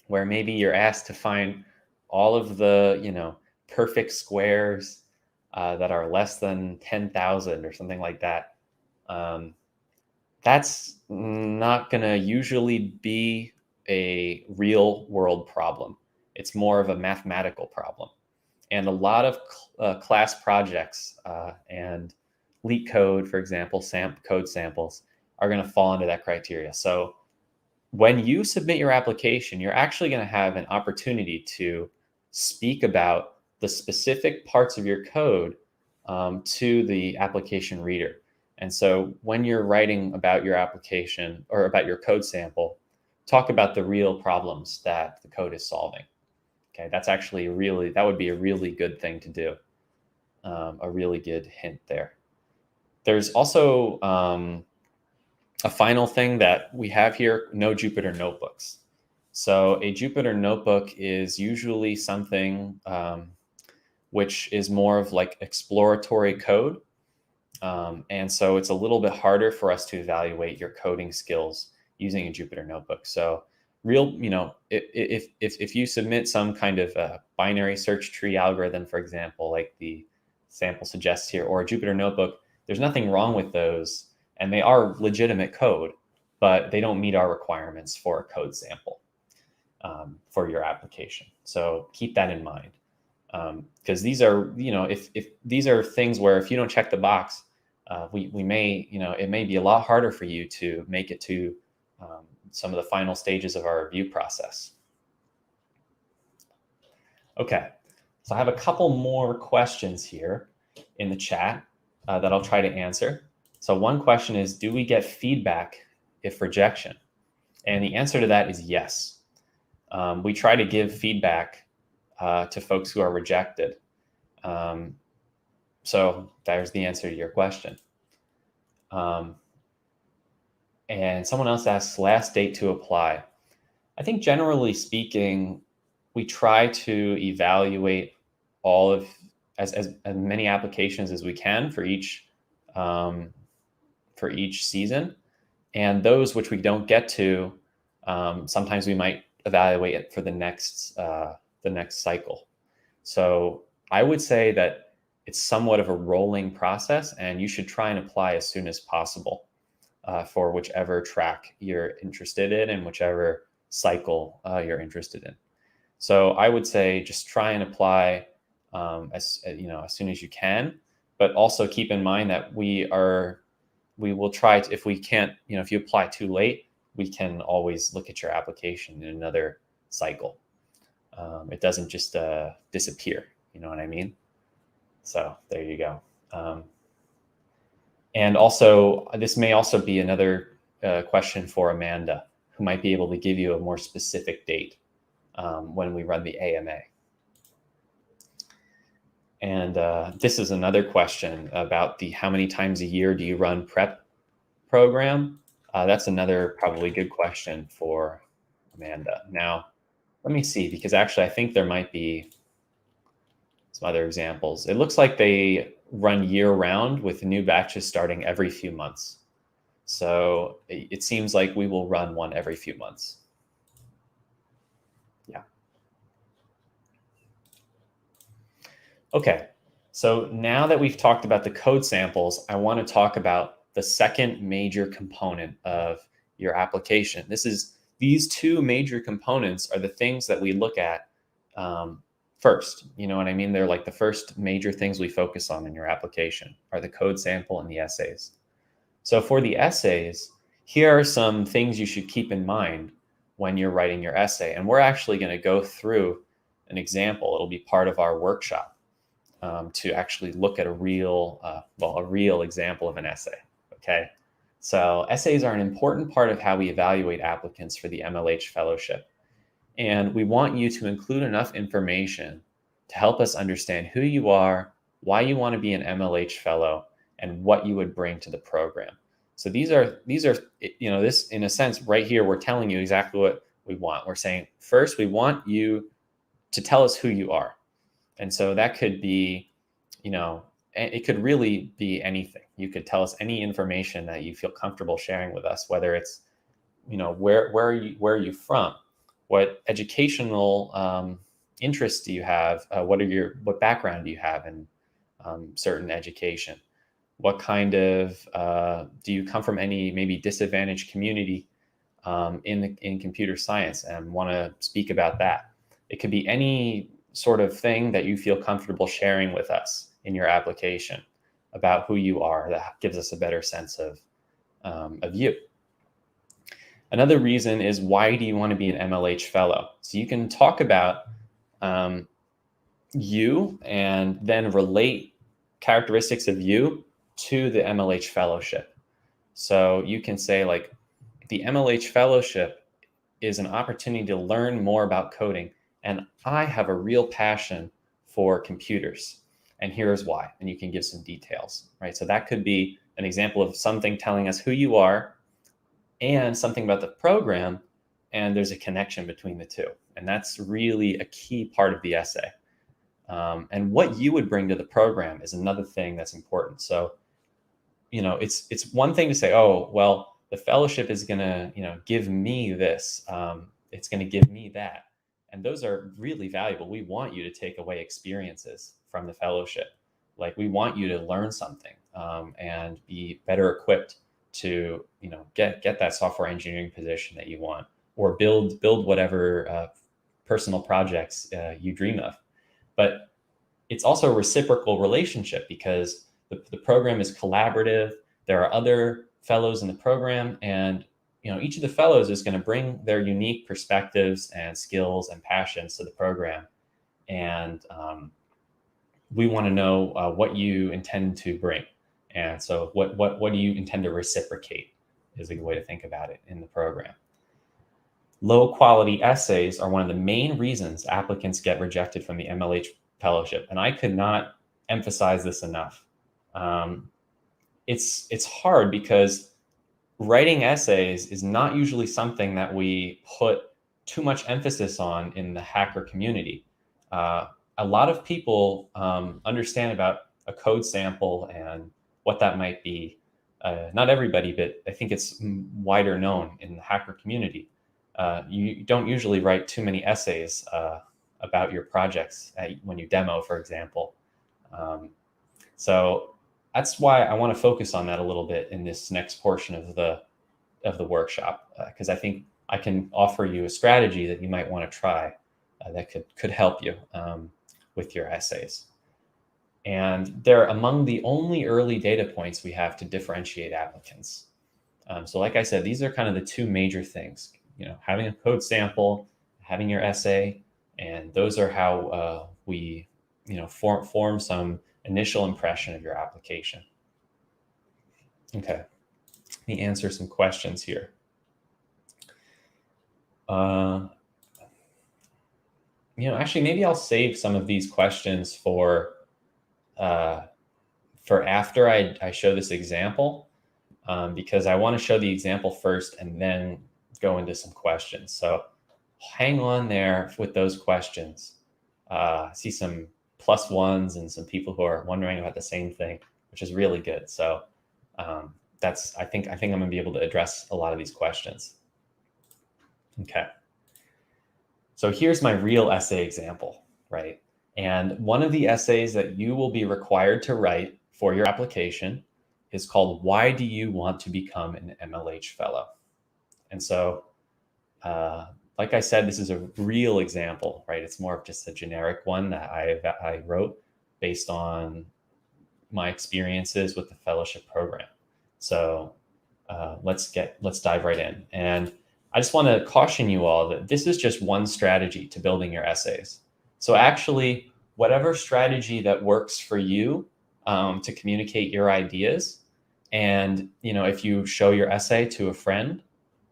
where maybe you're asked to find all of the perfect squares that are less than 10,000 or something like that? That's not going to usually be a real world problem. It's more of a mathematical problem. And a lot of class projects and leak code, for example, code samples are going to fall into that criteria. So when you submit your application, you're actually going to have an opportunity to speak about the specific parts of your code to the application reader. And so when you're writing about your application or about your code sample, talk about the real problems that the code is solving. Okay, that's actually that would be a really good thing to do. A really good hint there. There's also a final thing that we have here, no Jupyter notebooks. So a Jupyter notebook is usually something which is more of like exploratory code. And so it's a little bit harder for us to evaluate your coding skills using a Jupyter notebook. So if you submit some kind of binary search tree algorithm, for example, like the sample suggests here, or a Jupyter notebook, there's nothing wrong with those. And they are legitimate code, but they don't meet our requirements for a code sample for your application. So keep that in mind. Because these are, if these are things where if you don't check the box, we may, it may be a lot harder for you to make it to some of the final stages of our review process. Okay, so I have a couple more questions here in the chat that I'll try to answer. So one question is, do we get feedback if rejection? And the answer to that is yes. We try to give feedback to folks who are rejected. So there's the answer to your question. And someone else asks, last date to apply. I think generally speaking, we try to evaluate all of as many applications as we can for each season. And those which we don't get to, sometimes we might evaluate it for the next cycle. So I would say that it's somewhat of a rolling process, and you should try and apply as soon as possible. for whichever track you're interested in and whichever cycle you're interested in. So I would say just try and apply as soon as you can, but also keep in mind that we will try to, if we can't, if you apply too late, we can always look at your application in another cycle. It doesn't just disappear. You know what I mean? So there you go. And also, this may also be another question for Amanda, who might be able to give you a more specific date when we run the AMA. And this is another question about the how many times a year do you run prep program? That's another probably good question for Amanda. Now, let me see, because actually I think there might be some other examples. It looks like they run year round with new batches starting every few months. So it seems like we will run one every few months. Yeah. Okay. So now that we've talked about the code samples, I want to talk about the second major component of your application. These two major components are the things that we look at first. You know what I mean? They're like the first major things we focus on in your application are the code sample and the essays. So for the essays, here are some things you should keep in mind when you're writing your essay. And we're actually going to go through an example. It'll be part of our workshop to actually look at a real example of an essay. Okay. So essays are an important part of how we evaluate applicants for the MLH Fellowship. And we want you to include enough information to help us understand who you are, why you want to be an MLH Fellow, and what you would bring to the program. So these are, this in a sense right here, we're telling you exactly what we want. We're saying, first, we want you to tell us who you are. And so that could be, it could really be anything. You could tell us any information that you feel comfortable sharing with us, whether it's, where are you from? What educational interests do you have? What background do you have in certain education? What kind of, do you come from any maybe disadvantaged community in computer science and want to speak about that? It could be any sort of thing that you feel comfortable sharing with us in your application about who you are. That gives us a better sense of you. Another reason is, why do you want to be an MLH Fellow? So you can talk about you and then relate characteristics of you to the MLH Fellowship. So you can say, like, the MLH Fellowship is an opportunity to learn more about coding, and I have a real passion for computers, and here's why. And you can give some details, right? So that could be an example of something telling us who you are and something about the program, and there's a connection between the two. And that's really a key part of the essay. And what you would bring to the program is another thing that's important. So, it's one thing to say, oh, well, the fellowship is going to, give me this. It's going to give me that. And those are really valuable. We want you to take away experiences from the fellowship. Like, we want you to learn something and be better equipped to, get that software engineering position that you want, or build whatever personal projects you dream of. But it's also a reciprocal relationship, because the program is collaborative. There are other fellows in the program, and each of the fellows is going to bring their unique perspectives and skills and passions to the program. And we want to know what you intend to bring. And so what do you intend to reciprocate is a good way to think about it in the program. Low quality essays are one of the main reasons applicants get rejected from the MLH Fellowship. And I could not emphasize this enough. It's hard, because writing essays is not usually something that we put too much emphasis on in the hacker community. A lot of people understand about a code sample and what that might be. Not everybody, but I think it's wider known in the hacker community. You don't usually write too many essays about your projects when you demo, for example. So that's why I want to focus on that a little bit in this next portion of the workshop, because I think I can offer you a strategy that you might want to try that could help you with your essays. And they're among the only early data points we have to differentiate applicants. So like I said, these are kind of the two major things, having a code sample, having your essay, and those are how we, form some initial impression of your application. Okay, let me answer some questions here. Actually, maybe I'll save some of these questions for after I show this example, because I want to show the example first and then go into some questions. So hang on there with those questions. I see some +1s and some people who are wondering about the same thing, which is really good. So I think I'm going to be able to address a lot of these questions. Okay. So here's my real essay example, right? And one of the essays that you will be required to write for your application is called "Why Do You Want to Become an MLH Fellow?" And so, like I said, this is a real example, right? It's more of just a generic one that I wrote based on my experiences with the fellowship program. So let's dive right in. And I just want to caution you all that this is just one strategy to building your essays. So actually, whatever strategy that works for you to communicate your ideas, and if you show your essay to a friend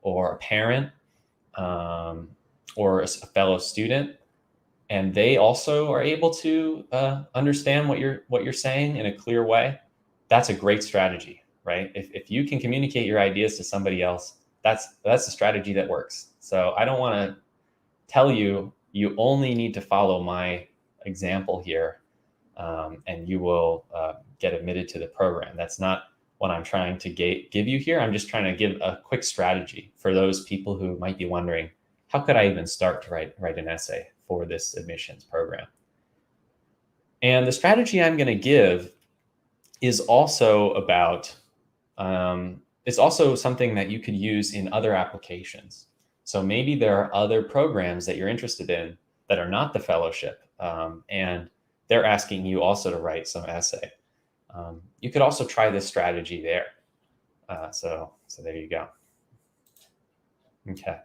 or a parent or a fellow student, and they also are able to understand what you're saying in a clear way, that's a great strategy, right? If you can communicate your ideas to somebody else, that's a strategy that works. So I don't want to tell you only need to follow my example here, and you will get admitted to the program. That's not what I'm trying to give you here. I'm just trying to give a quick strategy for those people who might be wondering, how could I even start to write an essay for this admissions program? And the strategy I'm going to give is also about, it's also something that you could use in other applications. So maybe there are other programs that you're interested in that are not the fellowship, and they're asking you also to write some essay. You could also try this strategy there. So there you go. Okay.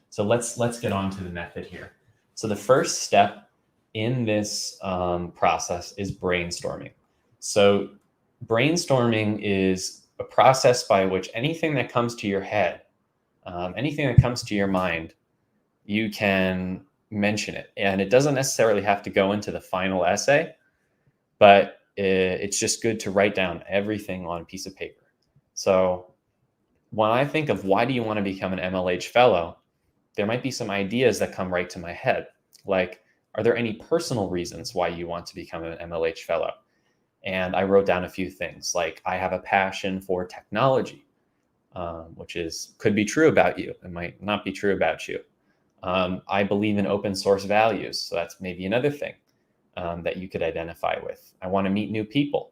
So let's get on to the method here. So the first step in this process is brainstorming. So brainstorming is a process by which anything that comes to your head, anything that comes to your mind, you can mention it. And it doesn't necessarily have to go into the final essay, but it's just good to write down everything on a piece of paper. So when I think of why do you want to become an MLH fellow, there might be some ideas that come right to my head. Like, are there any personal reasons why you want to become an MLH fellow? And I wrote down a few things, like I have a passion for technology, which could be true about you. It might not be true about you. I believe in open source values. So that's maybe another thing that you could identify with. I want to meet new people.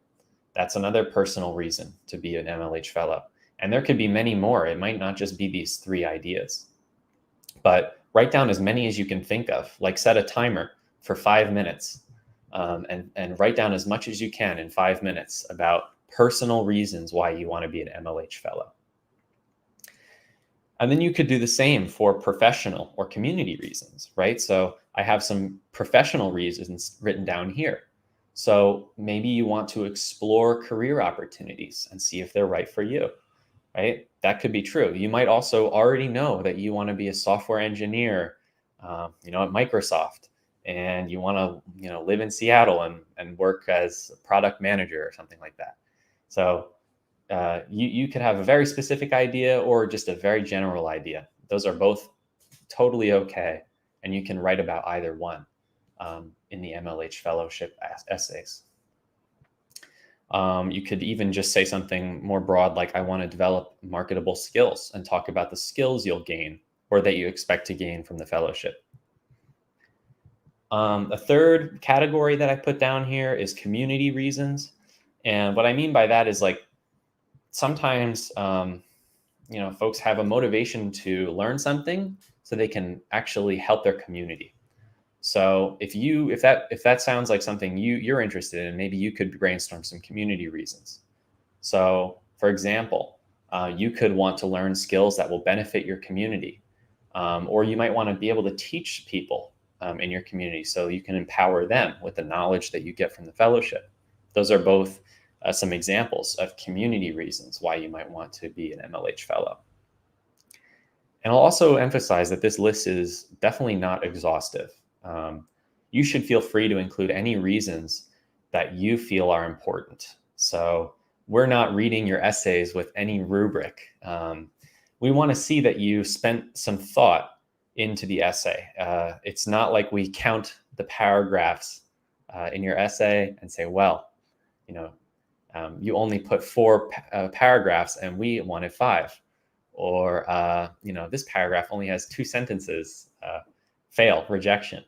That's another personal reason to be an MLH fellow. And there could be many more. It might not just be these 3 ideas. But write down as many as you can think of, like set a timer for 5 minutes, and write down as much as you can in 5 minutes about personal reasons why you want to be an MLH fellow. And then you could do the same for professional or community reasons, right? So I have some professional reasons written down here. So maybe you want to explore career opportunities and see if they're right for you, right? That could be true. You might also already know that you want to be a software engineer, at Microsoft, and you want to, live in Seattle and work as a product manager or something like that. So you could have a very specific idea or just a very general idea. Those are both totally okay, and you can write about either one in the MLH Fellowship essays. You could even just say something more broad, like I want to develop marketable skills, and talk about the skills you'll gain or that you expect to gain from the fellowship. A third category that I put down here is community reasons. And what I mean by that is like sometimes, folks have a motivation to learn something so they can actually help their community. So if that sounds like something you're interested in, maybe you could brainstorm some community reasons. So, for example, you could want to learn skills that will benefit your community, or you might want to be able to teach people in your community so you can empower them with the knowledge that you get from the fellowship. Those are both some examples of community reasons why you might want to be an MLH fellow. And I'll also emphasize that this list is definitely not exhaustive. You should feel free to include any reasons that you feel are important. So we're not reading your essays with any rubric. We want to see that you spent some thought into the essay. It's not like we count the paragraphs in your essay and say, well, you only put 4 paragraphs and we wanted 5. Or, this paragraph only has 2 sentences, fail, rejection.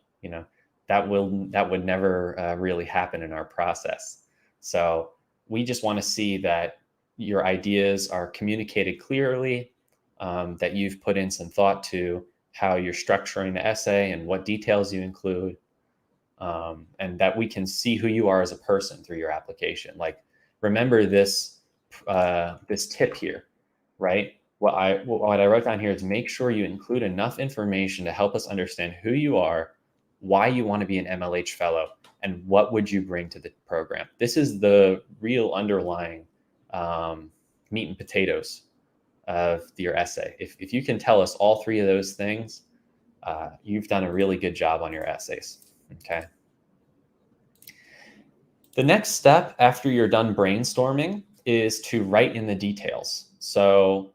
That would never really happen in our process. So we just want to see that your ideas are communicated clearly, that you've put in some thought to how you're structuring the essay and what details you include, and that we can see who you are as a person through your application. Like, remember this tip here, right? What I wrote down here is make sure you include enough information to help us understand who you are, why you want to be an MLH fellow, and what would you bring to the program. This is the real underlying meat and potatoes of your essay. If you can tell us all 3 of those things, you've done a really good job on your essays. Okay. The next step after you're done brainstorming is to write in the details. So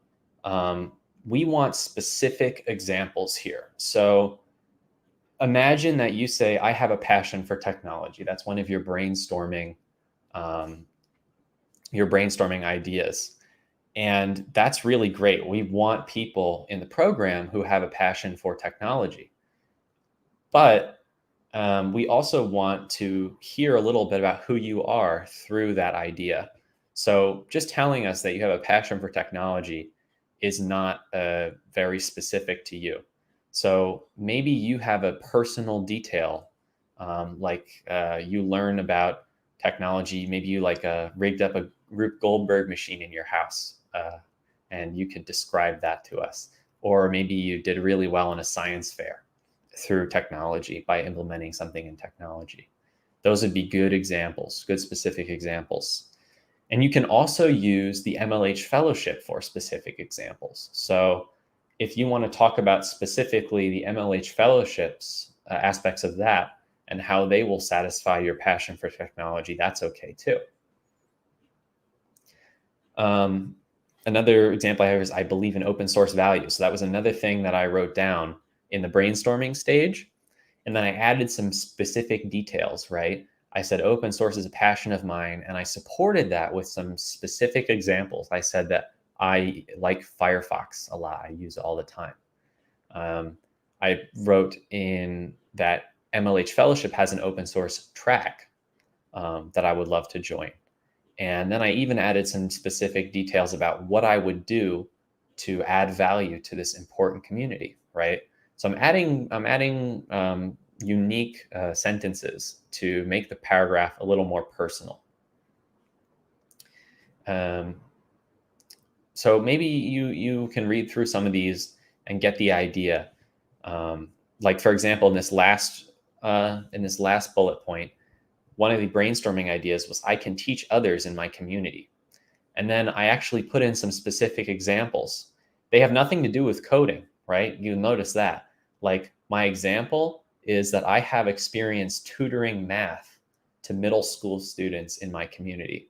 we want specific examples here. So imagine that you say, I have a passion for technology. That's one of your brainstorming ideas. And that's really great. We want people in the program who have a passion for technology. But we also want to hear a little bit about who you are through that idea. So just telling us that you have a passion for technology is not very specific to you. So maybe you have a personal detail, like you learn about technology. Maybe you rigged up a Rube Goldberg machine in your house, and you could describe that to us. Or maybe you did really well in a science fair through technology by implementing something in technology. Those would be good examples, good specific examples. And you can also use the MLH Fellowship for specific examples. So if you want to talk about specifically the MLH Fellowship's aspects of that and how they will satisfy your passion for technology, that's okay too. Another example I have is I believe in open source values. So that was another thing that I wrote down in the brainstorming stage. And then I added some specific details, right? I said open source is a passion of mine, and I supported that with some specific examples. I said that I like Firefox a lot. I use it all the time. I wrote in that MLH Fellowship has an open source track that I would love to join. And then I even added some specific details about what I would do to add value to this important community, right? So I'm adding unique sentences to make the paragraph a little more personal. So maybe you can read through some of these and get the idea. Like for example, in this last bullet point, one of the brainstorming ideas was I can teach others in my community. And then I actually put in some specific examples. They have nothing to do with coding, right? You'll notice that. Like my example is that I have experience tutoring math to middle school students in my community.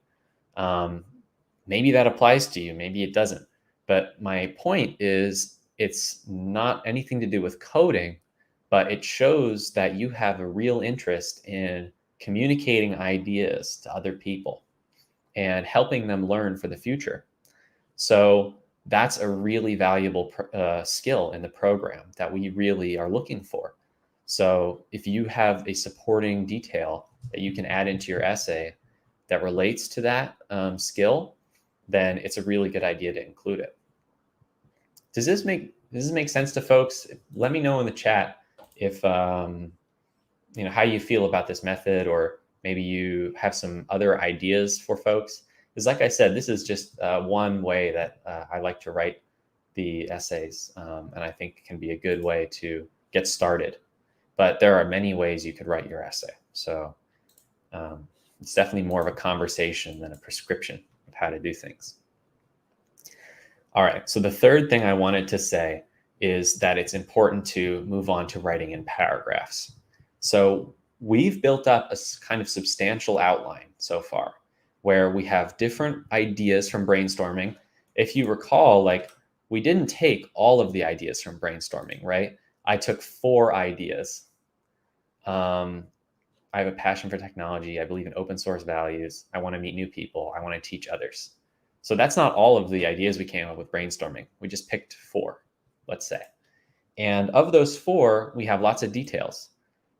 Maybe that applies to you, maybe it doesn't. But my point is it's not anything to do with coding, but it shows that you have a real interest in communicating ideas to other people and helping them learn for the future. So that's a really valuable skill in the program that we really are looking for. So if you have a supporting detail that you can add into your essay, that relates to that skill, then it's a really good idea to include it. Does this make sense to folks? Let me know in the chat if how you feel about this method, or maybe you have some other ideas for folks. Because like I said, this is just one way that I like to write the essays, and I think can be a good way to get started. But there are many ways you could write your essay. So it's definitely more of a conversation than a prescription of how to do things. All right, so the third thing I wanted to say is that it's important to move on to writing in paragraphs. So we've built up a kind of substantial outline so far, where we have different ideas from brainstorming. If you recall, like, we didn't take all of the ideas from brainstorming, right? I took 4 ideas. I have a passion for technology. I believe in open source values. I want to meet new people. I want to teach others. So that's not all of the ideas we came up with brainstorming. We just picked 4, let's say. And of those 4, we have lots of details.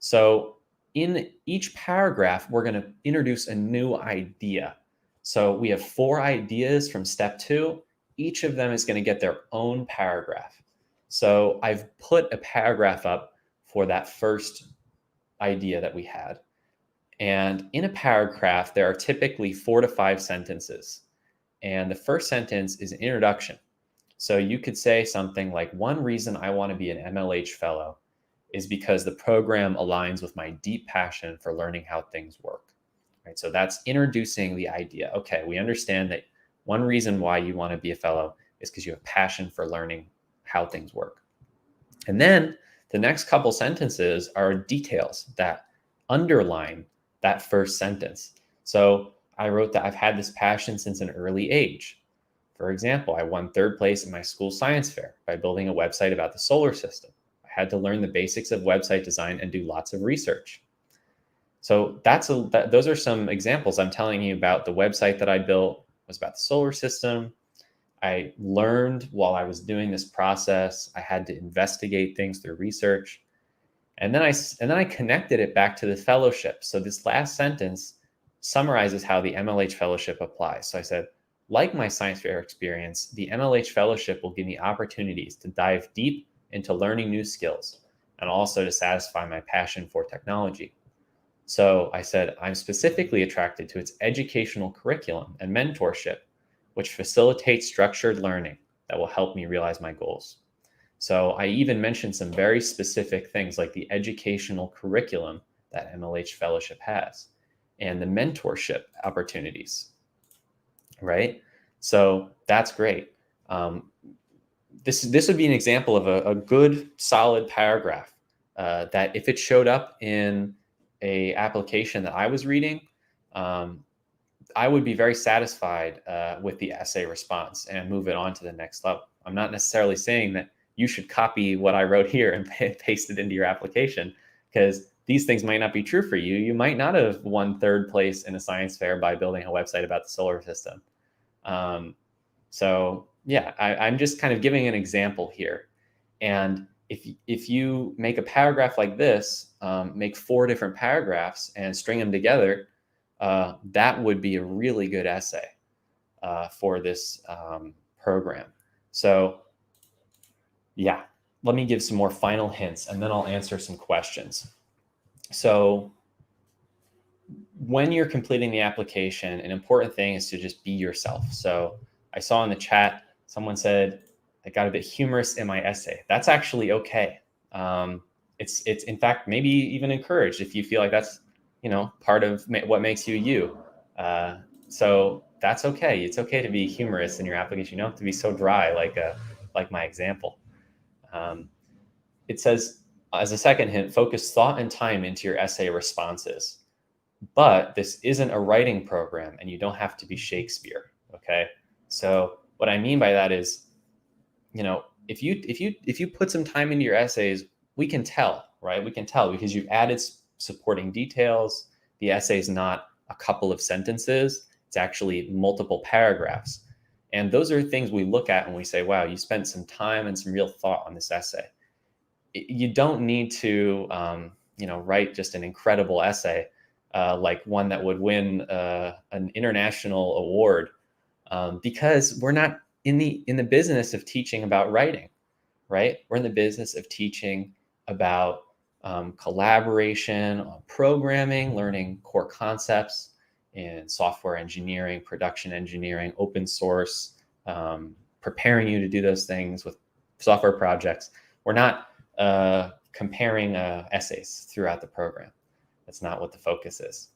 So in each paragraph, we're going to introduce a new idea. So we have 4 ideas from step 2. Each of them is going to get their own paragraph. So I've put a paragraph up for that first idea that we had. And in a paragraph, there are typically 4 to 5 sentences. And the first sentence is an introduction. So you could say something like, one reason I want to be an MLH fellow is because the program aligns with my deep passion for learning how things work. Right? So that's introducing the idea. Okay, we understand that one reason why you want to be a fellow is because you have passion for learning how things work. And then the next couple sentences are details that underline that first sentence. So I wrote that I've had this passion since an early age. For example, I won 3rd place in my school science fair by building a website about the solar system. I had to learn the basics of website design and do lots of research. So those are some examples. I'm telling you about the website that I built was about the solar system. I learned while I was doing this process. I had to investigate things through research. And then I connected it back to the fellowship. So this last sentence summarizes how the MLH Fellowship applies. So I said, like my science fair experience, the MLH Fellowship will give me opportunities to dive deep into learning new skills and also to satisfy my passion for technology. So I said, I'm specifically attracted to its educational curriculum and mentorship, which facilitates structured learning that will help me realize my goals. So I even mentioned some very specific things like the educational curriculum that MLH Fellowship has and the mentorship opportunities, right? So that's great. This would be an example of a good, solid paragraph that if it showed up in a application that I was reading, I would be very satisfied with the essay response and move it on to the next level. I'm not necessarily saying that you should copy what I wrote here and paste it into your application, because these things might not be true for you. You might not have won 3rd place in a science fair by building a website about the solar system. So yeah, I'm just kind of giving an example here. And if you make a paragraph like this, make 4 different paragraphs and string them together, that would be a really good essay for this program. So yeah, let me give some more final hints and then I'll answer some questions. So when you're completing the application, an important thing is to just be yourself. So I saw in the chat, someone said, I got a bit humorous in my essay. That's actually okay. It's in fact, maybe even encouraged if you feel like that's, part of what makes you you. So that's okay. It's okay to be humorous in your application. You don't have to be so dry like my example. It says, as a second hint, focus thought and time into your essay responses. But this isn't a writing program and you don't have to be Shakespeare, okay? So what I mean by that is, if you put some time into your essays, we can tell, right? We can tell because you've added supporting details. The essay is not a couple of sentences. It's actually multiple paragraphs. And those are things we look at and we say, wow, you spent some time and some real thought on this essay. You don't need to, write just an incredible essay like one that would win an international award, because we're not in the business of teaching about writing, right? We're in the business of teaching about collaboration, programming, learning core concepts in software engineering, production engineering, open source, preparing you to do those things with software projects. We're not comparing essays throughout the program. That's not what the focus is.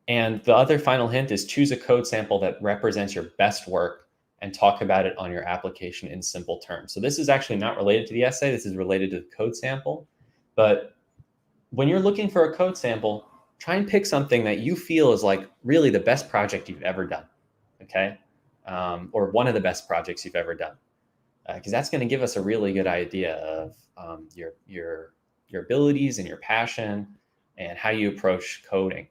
And the other final hint is choose a code sample that represents your best work and talk about it on your application in simple terms. So this is actually not related to the essay. This is related to the code sample. But when you're looking for a code sample, try and pick something that you feel is like really the best project you've ever done, okay? Or one of the best projects you've ever done. Because that's going to give us a really good idea of your abilities and your passion and how you approach coding.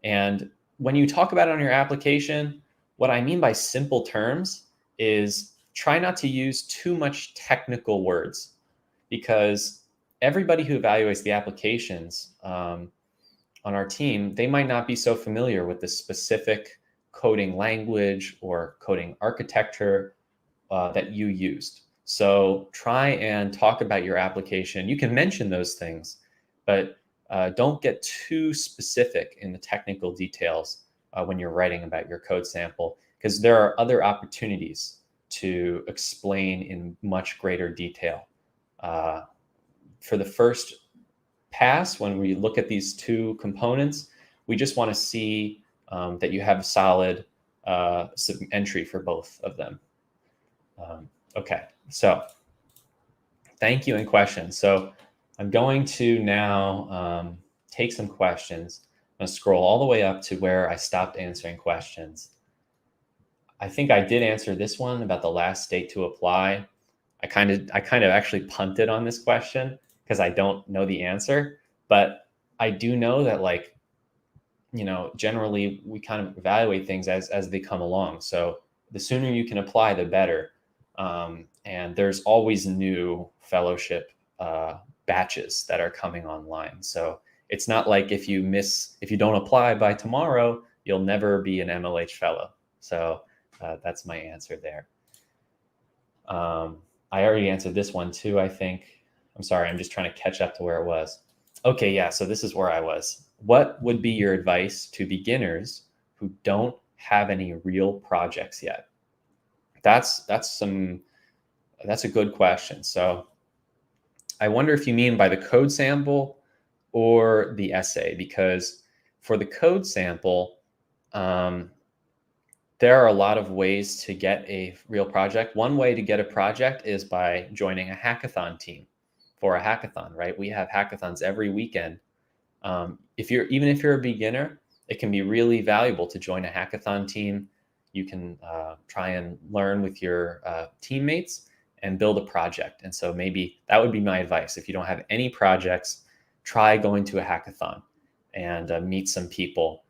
And when you talk about it on your application, what I mean by simple terms is try not to use too much technical words, because everybody who evaluates the applications on our team, they might not be so familiar with the specific coding language or coding architecture that you used. So try and talk about your application. You can mention those things, but don't get too specific in the technical details when you're writing about your code sample, because there are other opportunities to explain in much greater detail. For the first pass, when we look at these two components, we just want to see that you have a solid entry for both of them. Okay, so thank you and questions. So I'm going to now take some questions. I'm going to scroll all the way up to where I stopped answering questions. I think I did answer this one about the last date to apply. I kind of actually punted on this question because I don't know the answer, but I do know that, like, you know, generally we kind of evaluate things as they come along. So the sooner you can apply, the better. And there's always new fellowship batches that are coming online. So it's not like if you don't apply by tomorrow, you'll never be an MLH fellow. So that's my answer there. I already answered this one too, I think. I'm sorry, I'm just trying to catch up to where it was. Okay, yeah, so this is where I was. What would be your advice to beginners who don't have any real projects yet? That's a good question. So I wonder if you mean by the code sample or the essay, because for the code sample, there are a lot of ways to get a real project. One way to get a project is by joining a hackathon team for a hackathon, right? We have hackathons every weekend. Even if you're a beginner, it can be really valuable to join a hackathon team. You can try and learn with your teammates and build a project. And so maybe that would be my advice. If you don't have any projects, try going to a hackathon and meet some people.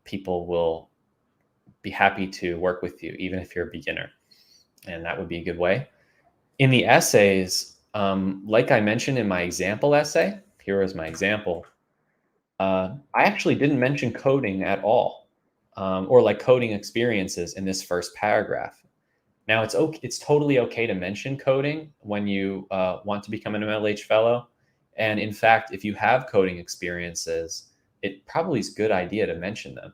People will be happy to work with you, even if you're a beginner. And that would be a good way. In the essays, like I mentioned in my example essay, here is my example. I actually didn't mention coding at all, or like coding experiences in this first paragraph. Now, it's totally okay to mention coding when you want to become an MLH fellow. And in fact, if you have coding experiences, it probably is a good idea to mention them.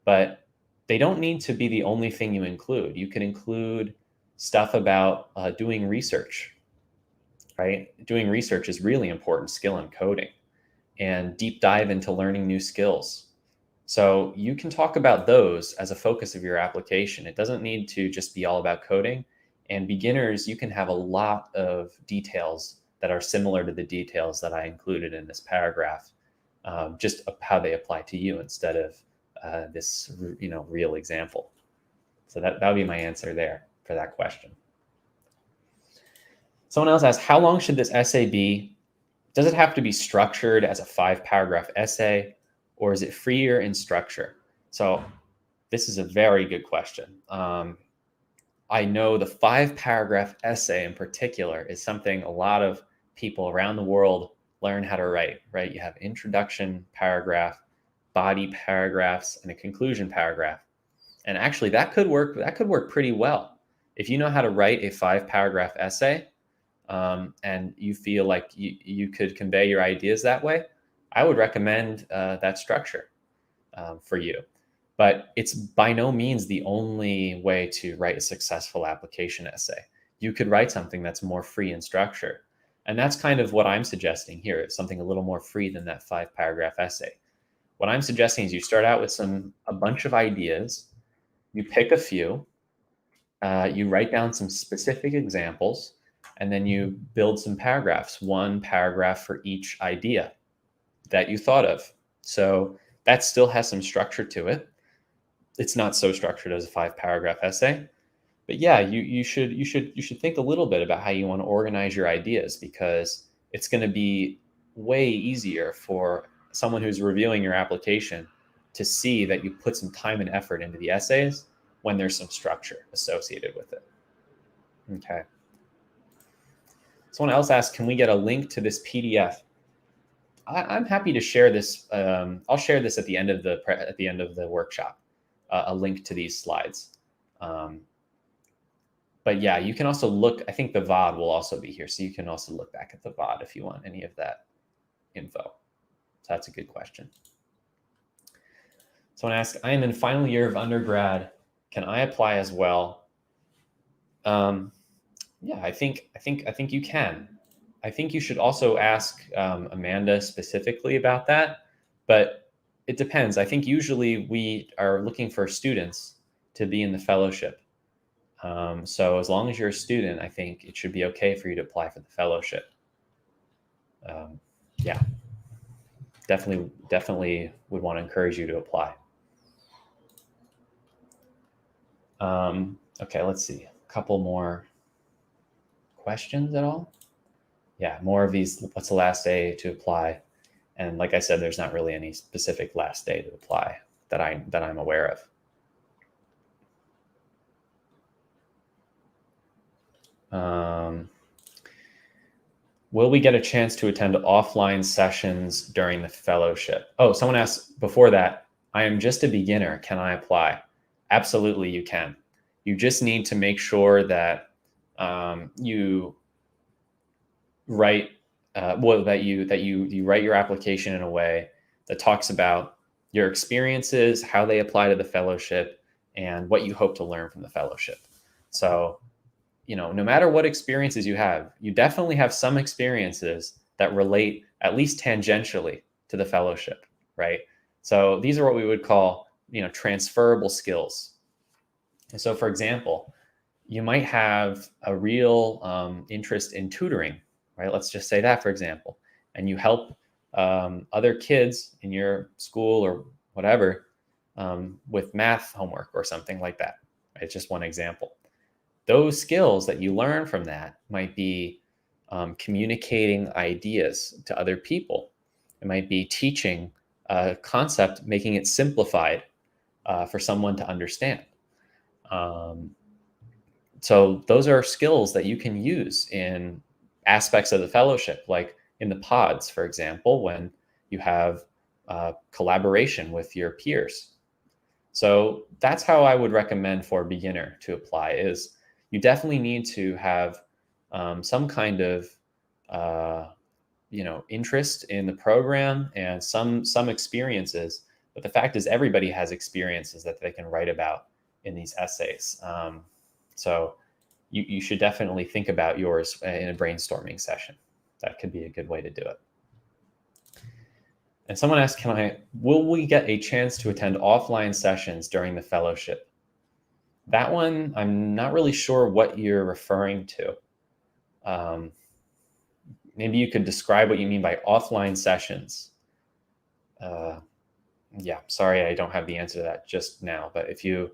But they don't need to be the only thing you include. You can include stuff about doing research, right? Doing research is really important skill in coding, and deep dive into learning new skills. So you can talk about those as a focus of your application. It doesn't need to just be all about coding. And beginners, you can have a lot of details that are similar to the details that I included in this paragraph, just how they apply to you instead of this, real example. So that would be my answer there for that question. Someone else asked, how long should this essay be? Does it have to be structured as a 5-paragraph essay, or is it freer in structure? So this is a very good question. I know the 5-paragraph essay in particular is something a lot of people around the world learn how to write, right? You have introduction paragraph, body paragraphs, and a conclusion paragraph. And actually that could work pretty well. If you know how to write a 5-paragraph essay, and you feel like you could convey your ideas that way, I would recommend that structure for you. But it's by no means the only way to write a successful application essay. You could write something that's more free in structure. And that's kind of what I'm suggesting here. It's something a little more free than that 5-paragraph essay. What I'm suggesting is you start out with a bunch of ideas, you pick a few, you write down some specific examples, and then you build some paragraphs, 1 paragraph for each idea that you thought of. So that still has some structure to it. It's not so structured as a 5-paragraph essay, but yeah, you should think a little bit about how you want to organize your ideas, because it's going to be way easier for someone who's reviewing your application to see that you put some time and effort into the essays when there's some structure associated with it. Okay. Someone else asked, can we get a link to this PDF? I'm happy to share this. I'll share this at the end of the workshop, a link to these slides. But yeah, you can also look. I think the VOD will also be here, so you can also look back at the VOD if you want any of that info. So that's a good question. Someone asked, I am in final year of undergrad. Can I apply as well? Yeah, I think you can. I think you should also ask Amanda specifically about that, but it depends. I think usually we are looking for students to be in the fellowship. So as long as you're a student, I think it should be okay for you to apply for the fellowship. Yeah, definitely would want to encourage you to apply. Okay, let's see. A couple more questions at all? Yeah, more of these. What's the last day to apply? And like I said, there's not really any specific last day to apply that I'm aware of. Will we get a chance to attend offline sessions during the fellowship? Oh, someone asked before that, I am just a beginner. Can I apply? Absolutely, you can. You just need to make sure that you write that you write your application in a way that talks about your experiences, how they apply to the fellowship, and what you hope to learn from the fellowship. So, no matter what experiences you have, you definitely have some experiences that relate at least tangentially to the fellowship, right? So these are what we would call, transferable skills. And so, for example, you might have a real interest in tutoring, right? Let's just say that, for example, and you help other kids in your school or whatever with math homework or something like that. It's just one example. Those skills that you learn from that might be communicating ideas to other people. It might be teaching a concept, making it simplified for someone to understand. So those are skills that you can use in aspects of the fellowship, like in the pods, for example, when you have collaboration with your peers. So that's how I would recommend for a beginner to apply. Is you definitely need to have some kind of interest in the program and some experiences. But the fact is, everybody has experiences that they can write about in these essays. So you should definitely think about yours in a brainstorming session. That could be a good way to do it. And someone asked, will we get a chance to attend offline sessions during the fellowship? That one, I'm not really sure what you're referring to. Maybe you could describe what you mean by offline sessions. Yeah, sorry, I don't have the answer to that just now, but if you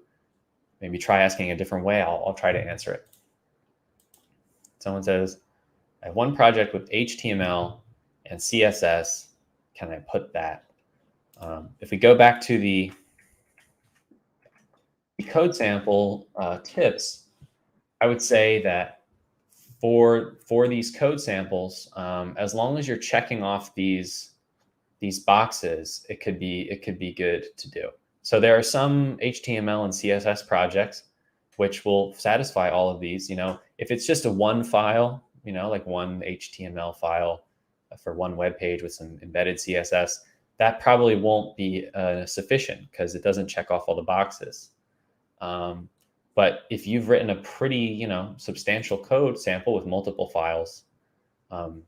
maybe try asking a different way, I'll try to answer it. Someone says, I have one project with HTML and CSS. Can I put that? If we go back to the code sample tips, I would say that for these code samples, as long as you're checking off these boxes, it could be good to do. So there are some HTML and CSS projects which will satisfy all of these. If it's just a one file, like one HTML file for one web page with some embedded CSS, that probably won't be sufficient because it doesn't check off all the boxes. But if you've written a pretty, substantial code sample with multiple files, and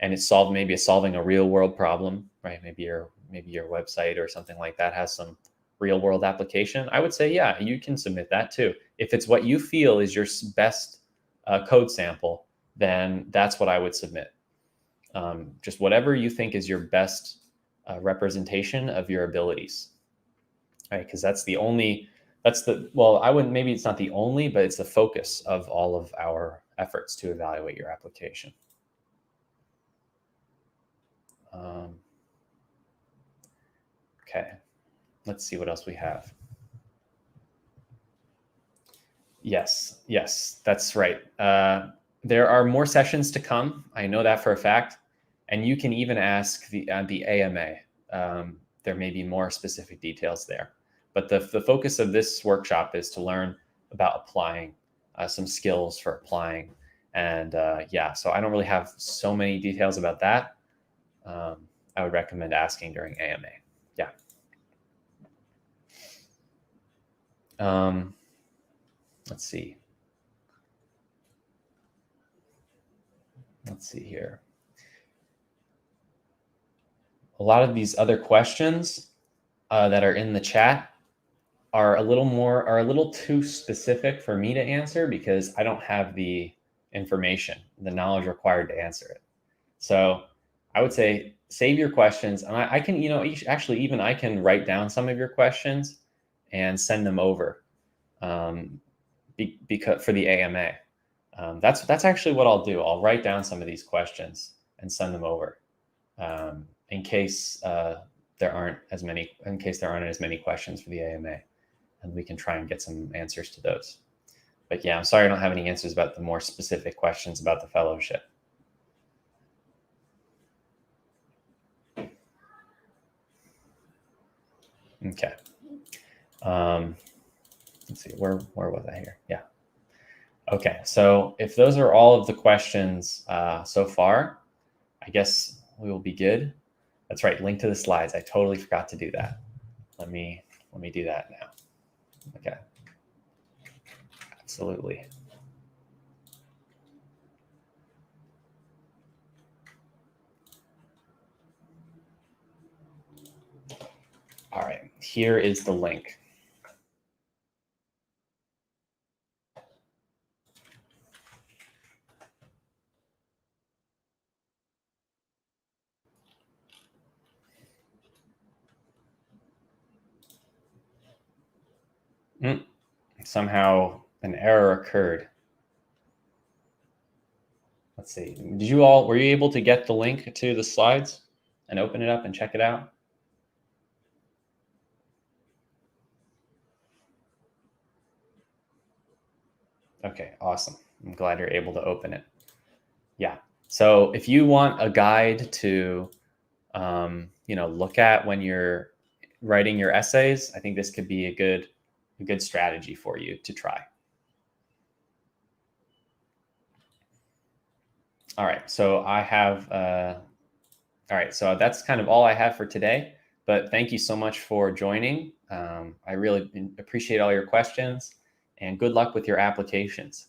it's solving a real world problem, right? Maybe your website or something like that has some real world application, I would say, yeah, you can submit that too. If it's what you feel is your best code sample, then that's what I would submit. Just whatever you think is your best representation of your abilities, right? Because maybe it's not the only, but it's the focus of all of our efforts to evaluate your application. Okay, let's see what else we have. Yes, that's right. There are more sessions to come. I know that for a fact. And you can even ask the AMA. There may be more specific details there. But the focus of this workshop is to learn about applying, some skills for applying. And so I don't really have so many details about that. I would recommend asking during AMA. Yeah. Let's see. Let's see here. A lot of these other questions that are in the chat are a little too specific for me to answer because I don't have the information, the knowledge required to answer it. So I would say save your questions, and I can, even I can write down some of your questions and send them over because for the AMA. That's actually what I'll do. I'll write down some of these questions and send them over in case there aren't as many questions for the AMA, and we can try and get some answers to those. But yeah, I'm sorry I don't have any answers about the more specific questions about the fellowship. Okay. Let's see, where was I here? Yeah. Okay, so if those are all of the questions so far, I guess we will be good. That's right, link to the slides. I totally forgot to do that. Let me do that now. Okay. Absolutely. All right, here is the link. Somehow an error occurred. Let's see. Were you able to get the link to the slides and open it up and check it out? Okay, awesome. I'm glad you're able to open it. Yeah. So if you want a guide to, look at when you're writing your essays, I think this could be a good strategy for you to try. All right. So so that's kind of all I have for today, but thank you so much for joining. I really appreciate all your questions, and good luck with your applications.